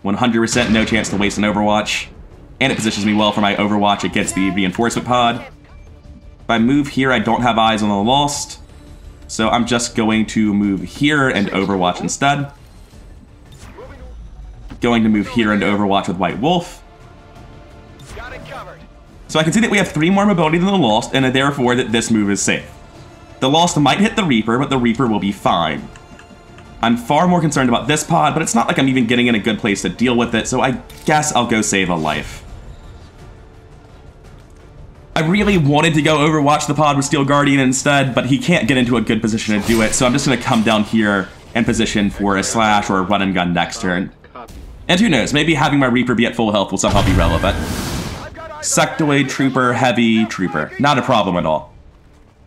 100% no chance to waste an Overwatch. And it positions me well for my Overwatch against the reinforcement pod. If I move here, I don't have eyes on the Lost. So I'm just going to move here and Overwatch instead. Going to move here and Overwatch with White Wolf. So I can see that we have 3 more mobility than the Lost, and therefore that this move is safe. The Lost might hit the Reaper, but the Reaper will be fine. I'm far more concerned about this pod, but it's not like I'm even getting in a good place to deal with it, so I guess I'll go save a life. I really wanted to go Overwatch the pod with Steel Guardian instead, but he can't get into a good position to do it, so I'm just going to come down here and position for a slash or a run and gun next turn. And who knows, maybe having my Reaper be at full health will somehow be relevant. Sectoid, Trooper, Heavy, Trooper. Not a problem at all.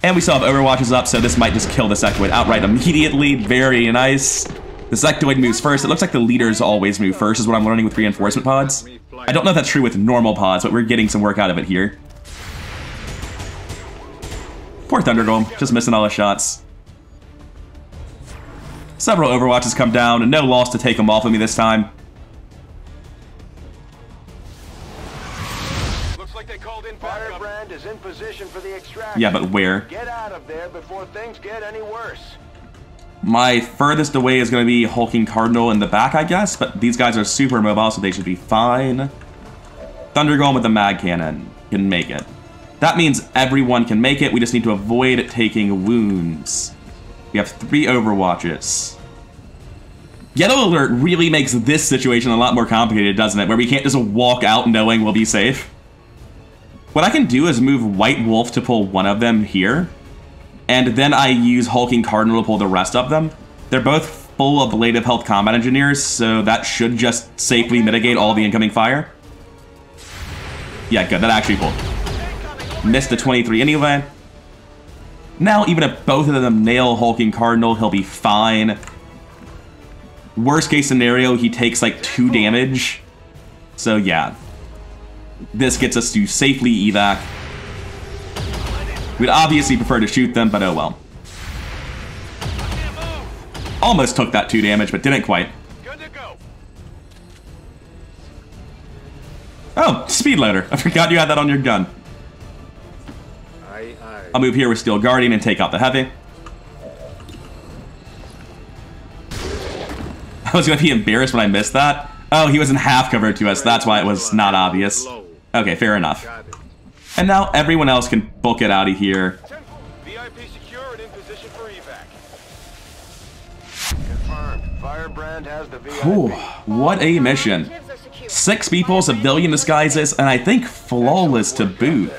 And we still have Overwatches up, so this might just kill the Sectoid outright immediately. Very nice. The Sectoid moves first. It looks like the leaders always move first, is what I'm learning with reinforcement pods. I don't know if that's true with normal pods, but we're getting some work out of it here. Poor Thunderdome, just missing all his shots. Several Overwatches come down, and no loss to take them off of me this time. Looks like they called in backup. Firebrand is in position for the extraction. Yeah, but where? Get out of there before things get any worse. My furthest away is going to be Hulking Cardinal in the back, I guess, but these guys are super mobile, so they should be fine. Thundergolem with the mag cannon can make it. That means everyone can make it. We just need to avoid taking wounds. We have 3 Overwatches. Yellow Alert really makes this situation a lot more complicated, doesn't it? Where we can't just walk out knowing we'll be safe. What I can do is move White Wolf to pull one of them here. And then I use Hulking Cardinal to pull the rest of them. They're both full of ablative health combat engineers, so that should just safely mitigate all the incoming fire. Yeah, good. That actually pulled. Missed the 23 anyway. Now, even if both of them nail Hulking Cardinal, he'll be fine. Worst case scenario, he takes like 2 damage. So yeah. This gets us to safely evac. We'd obviously prefer to shoot them, but oh well. Almost took that 2 damage, but didn't quite. Good to go. Oh, speed loader. I forgot you had that on your gun. Aye, aye. I'll move here with Steel Guardian and take out the heavy. I was going to be embarrassed when I missed that. Oh, he was in half cover to us. That's why it was not obvious. Okay, fair enough. And now everyone else can book it out of here. VIP secure and in position for evac. Confirmed. Firebrand has the VIP. Ooh, what a mission. 6 people, civilian disguises, and I think flawless to boot.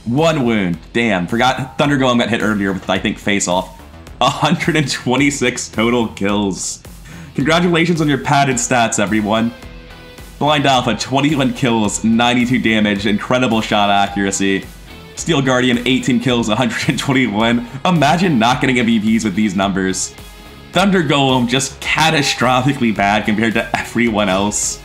1 wound. Damn, forgot Thunder Golem got hit earlier with, I think, face-off. 126 total kills. Congratulations on your padded stats, everyone. Blind Alpha, 21 kills, 92 damage, incredible shot accuracy. Steel Guardian, 18 kills, 121. Imagine not getting MVPs with these numbers. Thunder Golem, just catastrophically bad compared to everyone else.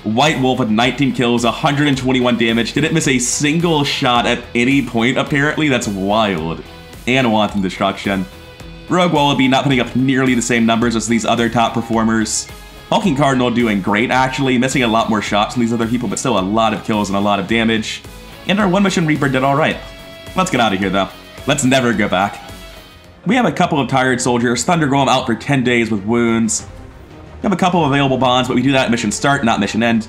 White Wolf with 19 kills, 121 damage, didn't miss a single shot at any point, apparently. That's wild. And Wanton Destruction. Rogue Wallaby not putting up nearly the same numbers as these other top performers. Hulking Cardinal doing great, actually, missing a lot more shots than these other people, but still a lot of kills and a lot of damage. And our 1-mission Reaper did alright. Let's get out of here, though. Let's never go back. We have a couple of tired soldiers. Thunder Golem out for 10 days with wounds. We have a couple of available bonds, but we do that at mission start, not mission end.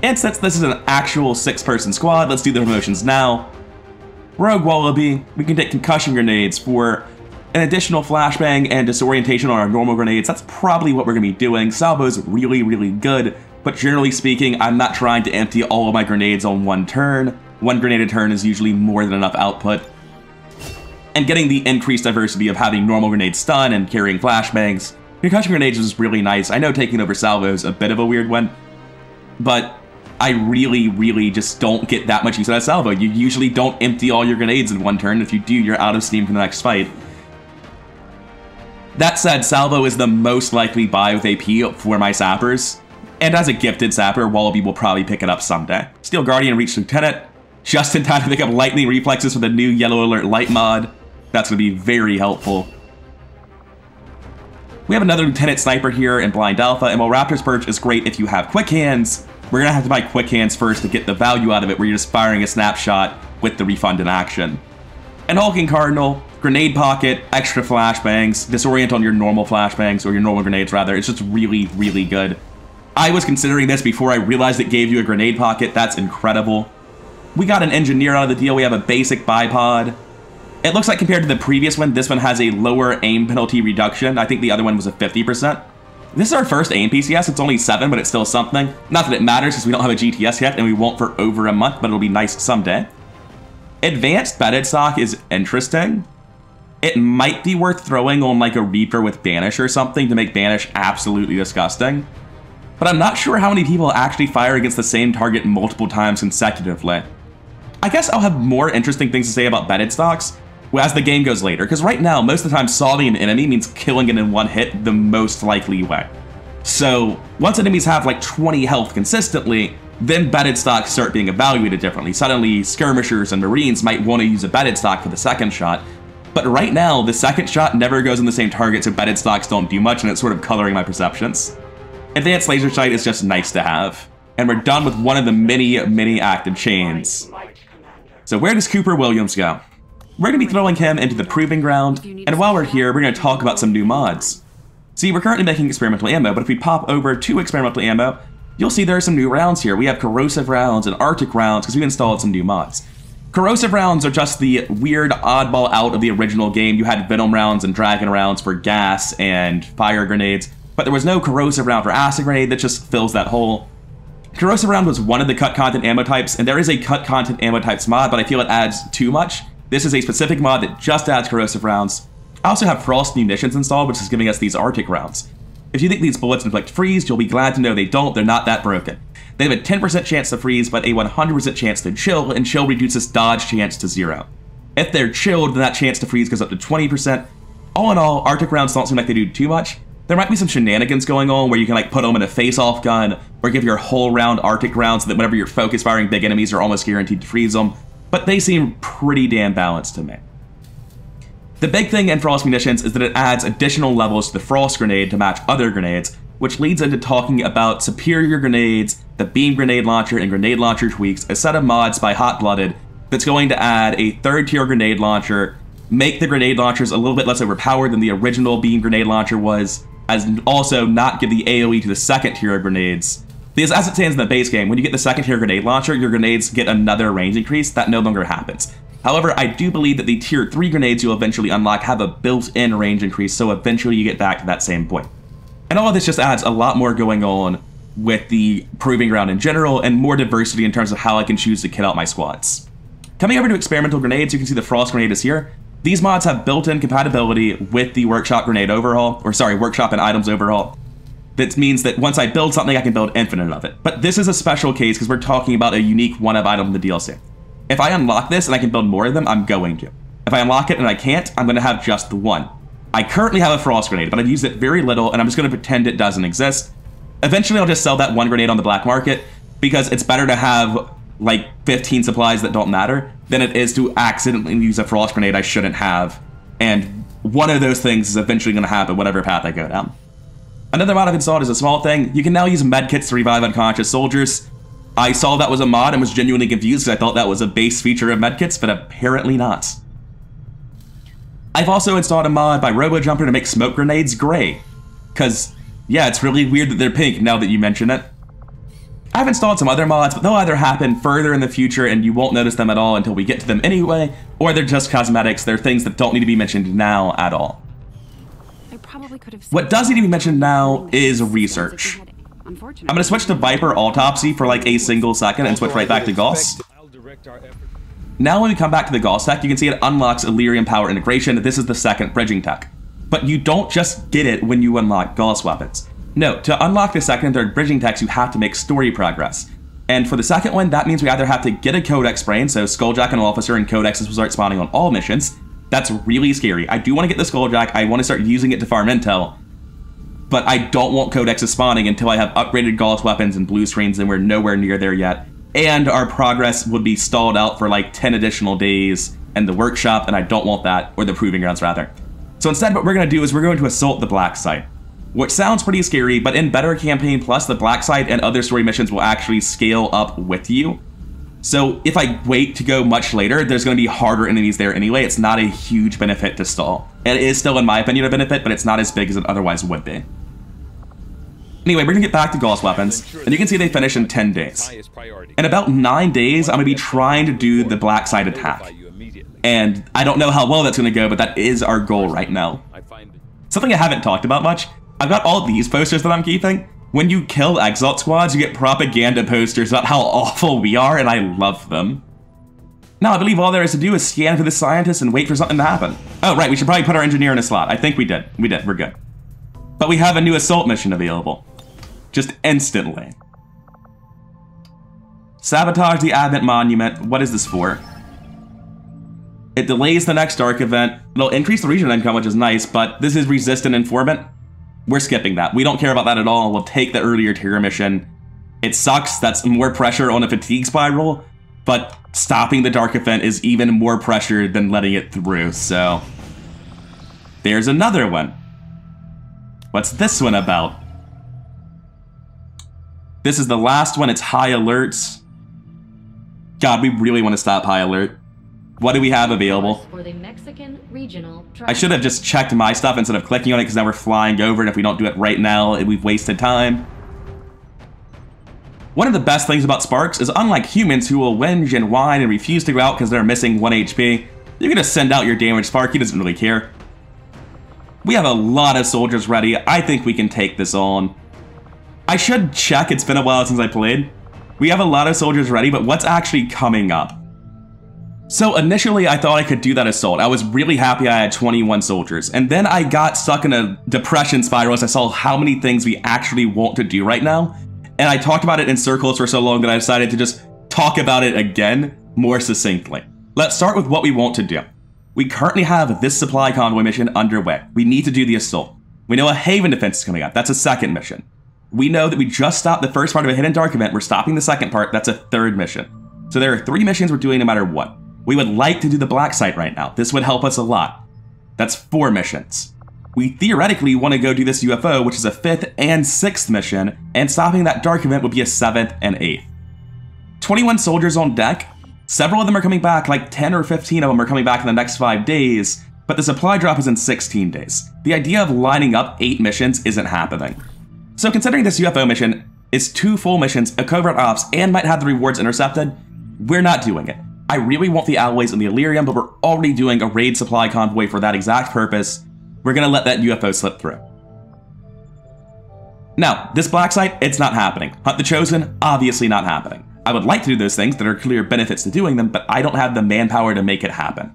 And since this is an actual 6-person squad, let's do the promotions now. Rogue Wallaby, we can take concussion grenades for an additional flashbang and disorientation on our normal grenades. That's probably what we're going to be doing. Salvo's really, really good, but generally speaking, I'm not trying to empty all of my grenades on 1 turn. 1 grenade a turn is usually more than enough output. And getting the increased diversity of having normal grenades stun and carrying flashbangs, concussion grenades is really nice. I know taking over Salvo is a bit of a weird one, but I really, really just don't get that much use out of Salvo. You usually don't empty all your grenades in 1 turn. If you do, you're out of steam for the next fight. That said, Salvo is the most likely buy with AP for my sappers, and as a gifted sapper, Wallaby will probably pick it up someday. Steel Guardian reached Lieutenant, just in time to pick up lightning reflexes for the new Yellow Alert Light mod. That's going to be very helpful. We have another Lieutenant Sniper here in Blind Alpha, and while Raptor's Perch is great if you have quick hands, we're going to have to buy quick hands first to get the value out of it, where you're just firing a snapshot with the refund in action. And Hulking Cardinal, Grenade Pocket, extra flashbangs, disorient on your normal flashbangs, or your normal grenades rather. It's just really, really good. I was considering this before I realized it gave you a Grenade Pocket. That's incredible. We got an Engineer out of the deal. We have a basic bipod. It looks like compared to the previous one, this one has a lower aim penalty reduction. I think the other one was a 50%. This is our first aim PCS. It's only 7, but it's still something. Not that it matters because we don't have a GTS yet, and we won't for over a month, but it'll be nice someday. Advanced bedded stock is interesting. It might be worth throwing on like a Reaper with Banish or something to make Banish absolutely disgusting. But I'm not sure how many people actually fire against the same target multiple times consecutively. I guess I'll have more interesting things to say about bedded stocks as the game goes later, because right now, most of the time solving an enemy means killing it in 1 hit the most likely way. So once enemies have like 20 health consistently, then bedded stocks start being evaluated differently. Suddenly, skirmishers and marines might want to use a bedded stock for the second shot. But right now, the second shot never goes in the same target, so bedded stocks don't do much, and it's sort of coloring my perceptions. Advanced laser sight is just nice to have. And we're done with one of the many active chains. So where does Cooper Williams go? We're going to be throwing him into the Proving Ground, and while we're here, we're going to talk about some new mods. See, we're currently making experimental ammo, but if we pop over to experimental ammo, you'll see there are some new rounds here. We have corrosive rounds and Arctic rounds because we installed some new mods. Corrosive rounds are just the weird oddball out of the original game. You had Venom rounds and Dragon rounds for gas and fire grenades, but there was no corrosive round for acid grenade that just fills that hole. Corrosive round was one of the cut content ammo types, and there is a cut content ammo types mod, but I feel it adds too much. This is a specific mod that just adds corrosive rounds. I also have Frost munitions installed, which is giving us these Arctic rounds. If you think these bullets inflict freeze, you'll be glad to know they don't. They're not that broken. They have a 10% chance to freeze, but a 100% chance to chill, and chill reduces dodge chance to 0. If they're chilled, then that chance to freeze goes up to 20%. All in all, Arctic rounds don't seem like they do too much. There might be some shenanigans going on where you can like put them in a face-off gun, or give your whole round Arctic rounds so that whenever you're focus firing big enemies, you're almost guaranteed to freeze them. but they seem pretty damn balanced to me. The big thing in Frost Munitions is that it adds additional levels to the Frost Grenade to match other grenades, which leads into talking about superior grenades, the Beam Grenade Launcher, and Grenade Launcher Tweaks, a set of mods by Hot Blooded that's going to add a third-tier grenade launcher, make the grenade launchers a little bit less overpowered than the original Beam Grenade Launcher was, as also not give the AoE to the second-tier grenades. Because as it stands in the base game, when you get the second-tier grenade launcher, your grenades get another range increase. That no longer happens. However, I do believe that the tier 3 grenades you'll eventually unlock have a built-in range increase, so eventually you get back to that same point. And all of this just adds a lot more going on with the Proving Ground in general, and more diversity in terms of how I can choose to kit out my squads. Coming over to experimental grenades, you can see the Frost Grenade is here. These mods have built-in compatibility with the Workshop Grenade Overhaul, or sorry, Workshop and Items Overhaul. That means that once I build something, I can build infinite of it. But this is a special case because we're talking about a unique one-of item in the DLC. If I unlock this and I can build more of them, I'm going to. If I unlock it and I can't, I'm going to have just the one. I currently have a Frost Grenade, but I've used it very little, and I'm just going to pretend it doesn't exist. Eventually, I'll just sell that one grenade on the black market, because it's better to have, like, 15 supplies that don't matter than it is to accidentally use a Frost Grenade I shouldn't have. And one of those things is eventually going to happen, whatever path I go down. Another mod I've installed is a small thing. You can now use medkits to revive unconscious soldiers. I saw that was a mod and was genuinely confused because I thought that was a base feature of medkits, but apparently not. I've also installed a mod by RoboJumper to make smoke grenades gray. Because, yeah, it's really weird that they're pink now that you mention it. I've installed some other mods, but they'll either happen further in the future and you won't notice them at all until we get to them anyway, or they're just cosmetics. They're things that don't need to be mentioned now at all. What does need to be mentioned now is research. I'm going to switch to Viper Autopsy for like a single second and switch right back to Gauss. Now when we come back to the Gauss tech, you can see it unlocks Illyrium Power Integration. This is the second bridging tech. But you don't just get it when you unlock Gauss weapons. No, to unlock the second and third bridging techs, you have to make story progress. And for the second one, that means we either have to get a Codex brain, so Skulljack and Officer and Codexes will start spawning on all missions. That's really scary. I do want to get the Skulljack, I want to start using it to farm intel, but I don't want Codexes spawning until I have upgraded Gauss weapons and blue screens, and we're nowhere near there yet. And our progress would be stalled out for like 10 additional days in the workshop, and I don't want that, or the Proving Grounds rather. So instead what we're going to do is we're going to assault the Black Site, which sounds pretty scary, but in Better Campaign Plus, the Black Site and other story missions will actually scale up with you. So if I wait to go much later, there's going to be harder enemies there anyway. It's not a huge benefit to stall. It is still, in my opinion, a benefit, but it's not as big as it otherwise would be. Anyway, we're going to get back to Gauss weapons, and you can see they finish in 10 days. In about 9 days, I'm going to be trying to do the Black Site attack. And I don't know how well that's going to go, but that is our goal right now. Something I haven't talked about much, I've got all these posters that I'm keeping. When you kill Exalt squads, you get propaganda posters about how awful we are, and I love them. Now, I believe all there is to do is scan for the scientist and wait for something to happen. Oh, right, we should probably put our engineer in a slot. I think we did. We did, we're good. But we have a new assault mission available. Just instantly. Sabotage the Advent Monument. What is this for? It delays the next Dark event. It'll increase the region income, which is nice, but this is Resistant Informant. We're skipping that. We don't care about that at all. We'll take the earlier tier mission. It sucks. That's more pressure on a fatigue spiral, but stopping the Dark event is even more pressure than letting it through, so... There's another one. What's this one about? This is the last one. It's High Alert. God, we really want to stop High Alert. What do we have available? For the Mexican regional I should have just checked my stuff instead of clicking on it because now we're flying over, and if we don't do it right now, we've wasted time. One of the best things about Sparks is unlike humans who will whinge and whine and refuse to go out because they're missing 1 HP, you can just send out your damaged Spark. He doesn't really care. We have a lot of soldiers ready. I think we can take this on. I should check. It's been a while since I played. We have a lot of soldiers ready, but what's actually coming up? So initially, I thought I could do that assault. I was really happy I had 21 soldiers. And then I got stuck in a depression spiral as I saw how many things we actually want to do right now. And I talked about it in circles for so long that I decided to just talk about it again more succinctly. Let's start with what we want to do. We currently have this supply convoy mission underway. We need to do the assault. We know a Haven defense is coming up. That's a second mission. We know that we just stopped the first part of a Hidden Dark event. We're stopping the second part. That's a third mission. So there are 3 missions we're doing no matter what. We would like to do the black site right now. This would help us a lot. That's 4 missions. We theoretically want to go do this UFO, which is a 5th and 6th mission, and stopping that dark event would be a 7th and 8th. 21 soldiers on deck. Several of them are coming back, like 10 or 15 of them are coming back in the next 5 days, but the supply drop is in 16 days. The idea of lining up 8 missions isn't happening. So considering this UFO mission is 2 full missions, a covert ops, and might have the rewards intercepted, we're not doing it. I really want the alloys and the Illyrium, but we're already doing a raid supply convoy for that exact purpose. We're gonna let that UFO slip through. Now, this black site, it's not happening. Hunt the Chosen, obviously not happening. I would like to do those things, there are clear benefits to doing them, but I don't have the manpower to make it happen.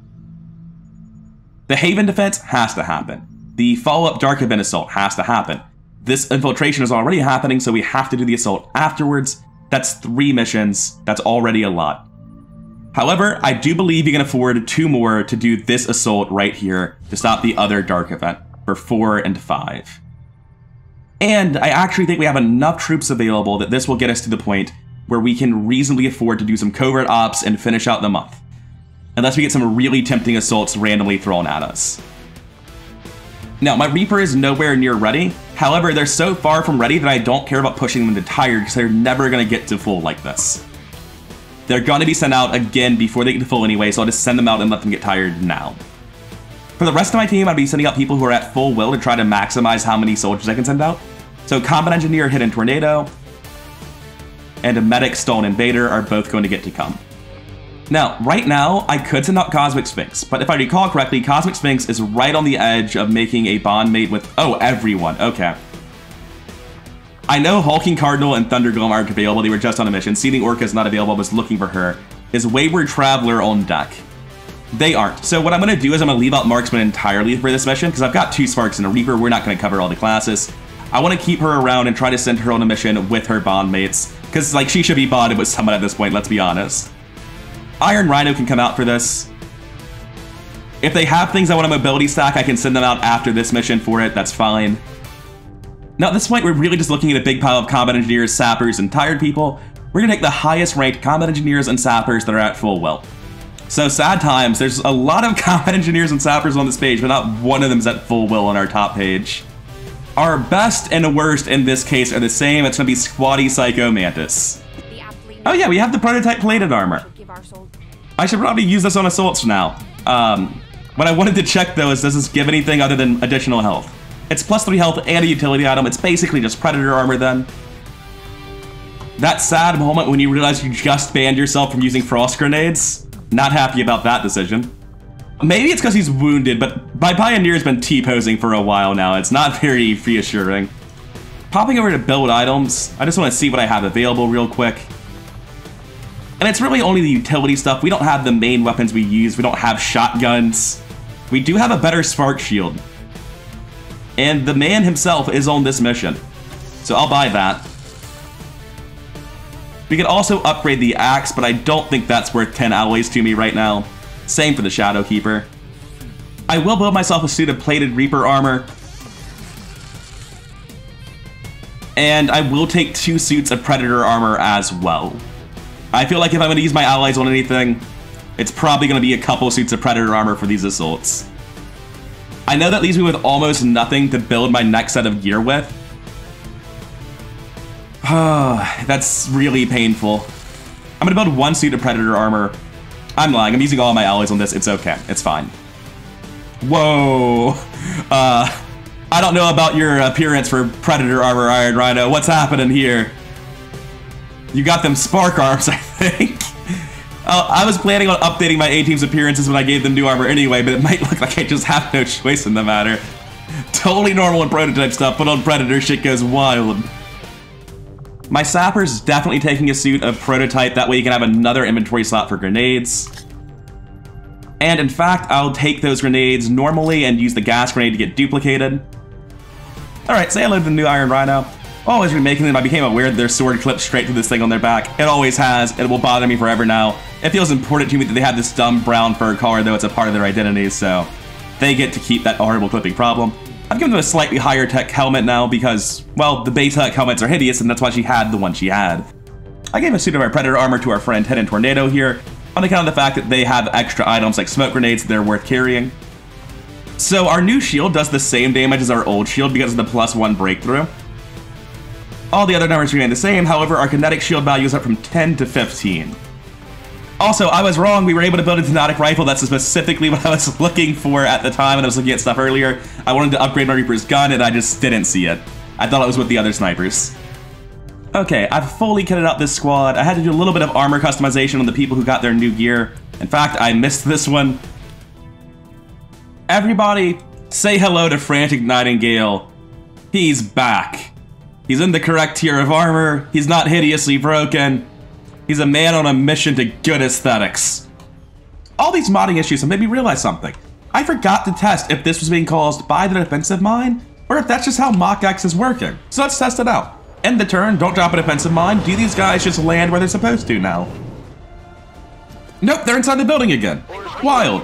The Haven defense has to happen. The follow-up Dark Event assault has to happen. This infiltration is already happening, so we have to do the assault afterwards. That's 3 missions, that's already a lot. However, I do believe you can afford 2 more to do this assault right here to stop the other Dark Event for 4 and 5. And I actually think we have enough troops available that this will get us to the point where we can reasonably afford to do some covert ops and finish out the month. Unless we get some really tempting assaults randomly thrown at us. Now, my Reaper is nowhere near ready. However, they're so far from ready that I don't care about pushing them to tired because they're never going to get to full like this. They're going to be sent out again before they get to full anyway, so I'll just send them out and let them get tired now. For the rest of my team, I'll be sending out people who are at full will to try to maximize how many soldiers I can send out. So Combat Engineer, Hidden Tornado, and a Medic, Stolen Invader are both going to get to come. Now, right now, I could send out Cosmic Sphinx, but if I recall correctly, Cosmic Sphinx is right on the edge of making a bond mate with, oh, everyone, okay. I know Hulking Cardinal and Thundergloom aren't available, they were just on a mission. Seething Orca is not available, I was looking for her. Is Wayward Traveler on deck? They aren't. So what I'm going to do is I'm going to leave out Marksman entirely for this mission, because I've got 2 Sparks and a Reaper, we're not going to cover all the classes. I want to keep her around and try to send her on a mission with her bond mates, because like she should be bonded with someone at this point, let's be honest. Iron Rhino can come out for this. If they have things I want a mobility stack, I can send them out after this mission for it, that's fine. Now at this point, we're really just looking at a big pile of combat engineers, sappers, and tired people. We're gonna take the highest ranked combat engineers and sappers that are at full will. So sad times, there's a lot of combat engineers and sappers on this page, but not one of them's at full will on our top page. Our best and worst in this case are the same, it's gonna be Squatty Psycho Mantis. Oh yeah, we have the prototype plated armor. I should probably use this on assaults now. What I wanted to check though is, does this give anything other than additional health? It's +3 health and a utility item. It's basically just Predator armor then. That sad moment when you realize you just banned yourself from using frost grenades. Not happy about that decision. Maybe it's because he's wounded, but my Pioneer's been T-posing for a while now. It's not very reassuring. Popping over to build items, I just want to see what I have available real quick. And it's really only the utility stuff. We don't have the main weapons we use. We don't have shotguns. We do have a better Spark Shield. And the man himself is on this mission. So I'll buy that. We could also upgrade the axe, but I don't think that's worth 10 alloys to me right now. Same for the Shadow Keeper. I will build myself a suit of plated Reaper armor. And I will take 2 suits of Predator armor as well. I feel like if I'm going to use my allies on anything, it's probably going to be a couple suits of Predator armor for these assaults. I know that leaves me with almost nothing to build my next set of gear with. That's really painful. I'm gonna build 1 suit of Predator armor. I'm lying, I'm using all my alloys on this, it's okay, it's fine. Whoa. I don't know about your appearance for Predator armor, Iron Rhino. What's happening here? You got them spark arms, I think. I was planning on updating my A-team's appearances when I gave them new armor anyway, but it might look like I just have no choice in the matter. Totally normal in prototype stuff, but on Predator shit goes wild. My Sapper's definitely taking a suit of prototype, that way you can have another inventory slot for grenades. And in fact, I'll take those grenades normally and use the gas grenade to get duplicated. Alright, say hello to the new Iron Rhino. Always remaking them, I became aware that their sword clips straight to this thing on their back. It always has, it will bother me forever now. It feels important to me that they have this dumb brown fur color, though it's a part of their identity, so they get to keep that horrible clipping problem. I've given them a slightly higher tech helmet now because, well, the base tech helmets are hideous, and that's why she had the one she had. I gave a suit of our Predator armor to our friend Hidden Tornado here. on account of the fact that they have extra items like smoke grenades that they're worth carrying. So our new shield does the same damage as our old shield because of the +1 breakthrough. All the other numbers remain the same, however, our kinetic shield value is up from 10 to 15. Also, I was wrong, we were able to build a kinetic rifle. That's specifically what I was looking for at the time when I was looking at stuff earlier. I wanted to upgrade my Reaper's gun and I just didn't see it. I thought it was with the other snipers. Okay, I've fully kitted out this squad. I had to do a little bit of armor customization on the people who got their new gear. In fact, I missed this one. Everybody, say hello to Frantic Nightingale. He's back. He's in the correct tier of armor. He's not hideously broken. He's a man on a mission to good aesthetics. All these modding issues have made me realize something. I forgot to test if this was being caused by the defensive mine, or if that's just how Mach-X is working. So let's test it out. End the turn, don't drop a defensive mine. Do these guys just land where they're supposed to now? Nope, they're inside the building again. Wild.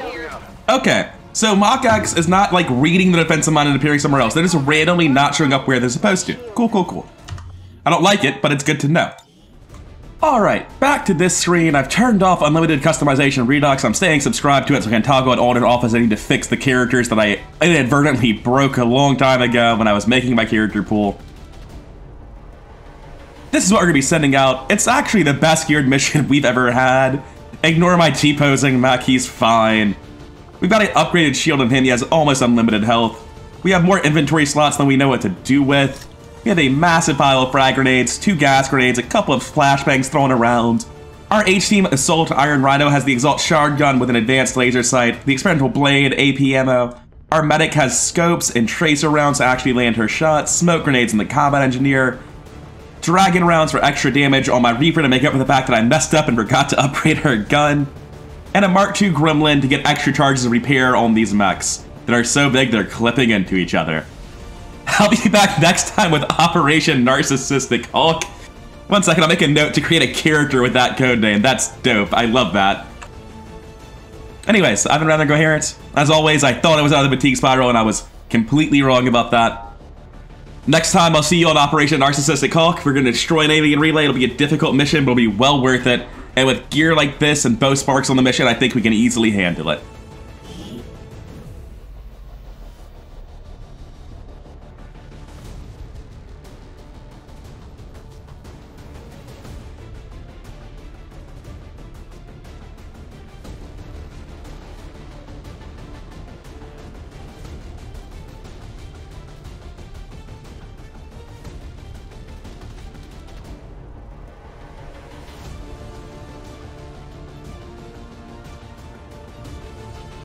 Okay, so Mach-X is not like reading the defensive mine and appearing somewhere else. They're just randomly not showing up where they're supposed to. Cool, cool, cool. I don't like it, but it's good to know. Alright, back to this screen. I've turned off unlimited customization Redux. I'm staying subscribed to it so I can toggle it on and off as I need to fix the characters that I inadvertently broke a long time ago when I was making my character pool. This is what we're going to be sending out. It's actually the best geared mission we've ever had. Ignore my T-posing mech, he's fine. We've got an upgraded shield on him, he has almost unlimited health. We have more inventory slots than we know what to do with. We have a massive pile of frag grenades, 2 gas grenades, a couple of flashbangs thrown around. Our H-Team Assault Iron Rhino has the Exalt Shard Gun with an advanced laser sight, the Experimental Blade, AP ammo. Our Medic has scopes and tracer rounds to actually land her shots, smoke grenades in the Combat Engineer, Dragon rounds for extra damage on my Reaper to make up for the fact that I messed up and forgot to upgrade her gun, and a Mark II Gremlin to get extra charges of repair on these mechs that are so big they're clipping into each other. I'll be back next time with Operation Narcissistic Hulk. One second, I'll make a note to create a character with that code name. That's dope. I love that. Anyways, I've been rather coherent. As always, I thought I was out of the fatigue spiral and I was completely wrong about that. Next time, I'll see you on Operation Narcissistic Hulk. We're going to destroy an alien relay. It'll be a difficult mission, but it'll be well worth it. And with gear like this and bow sparks on the mission, I think we can easily handle it.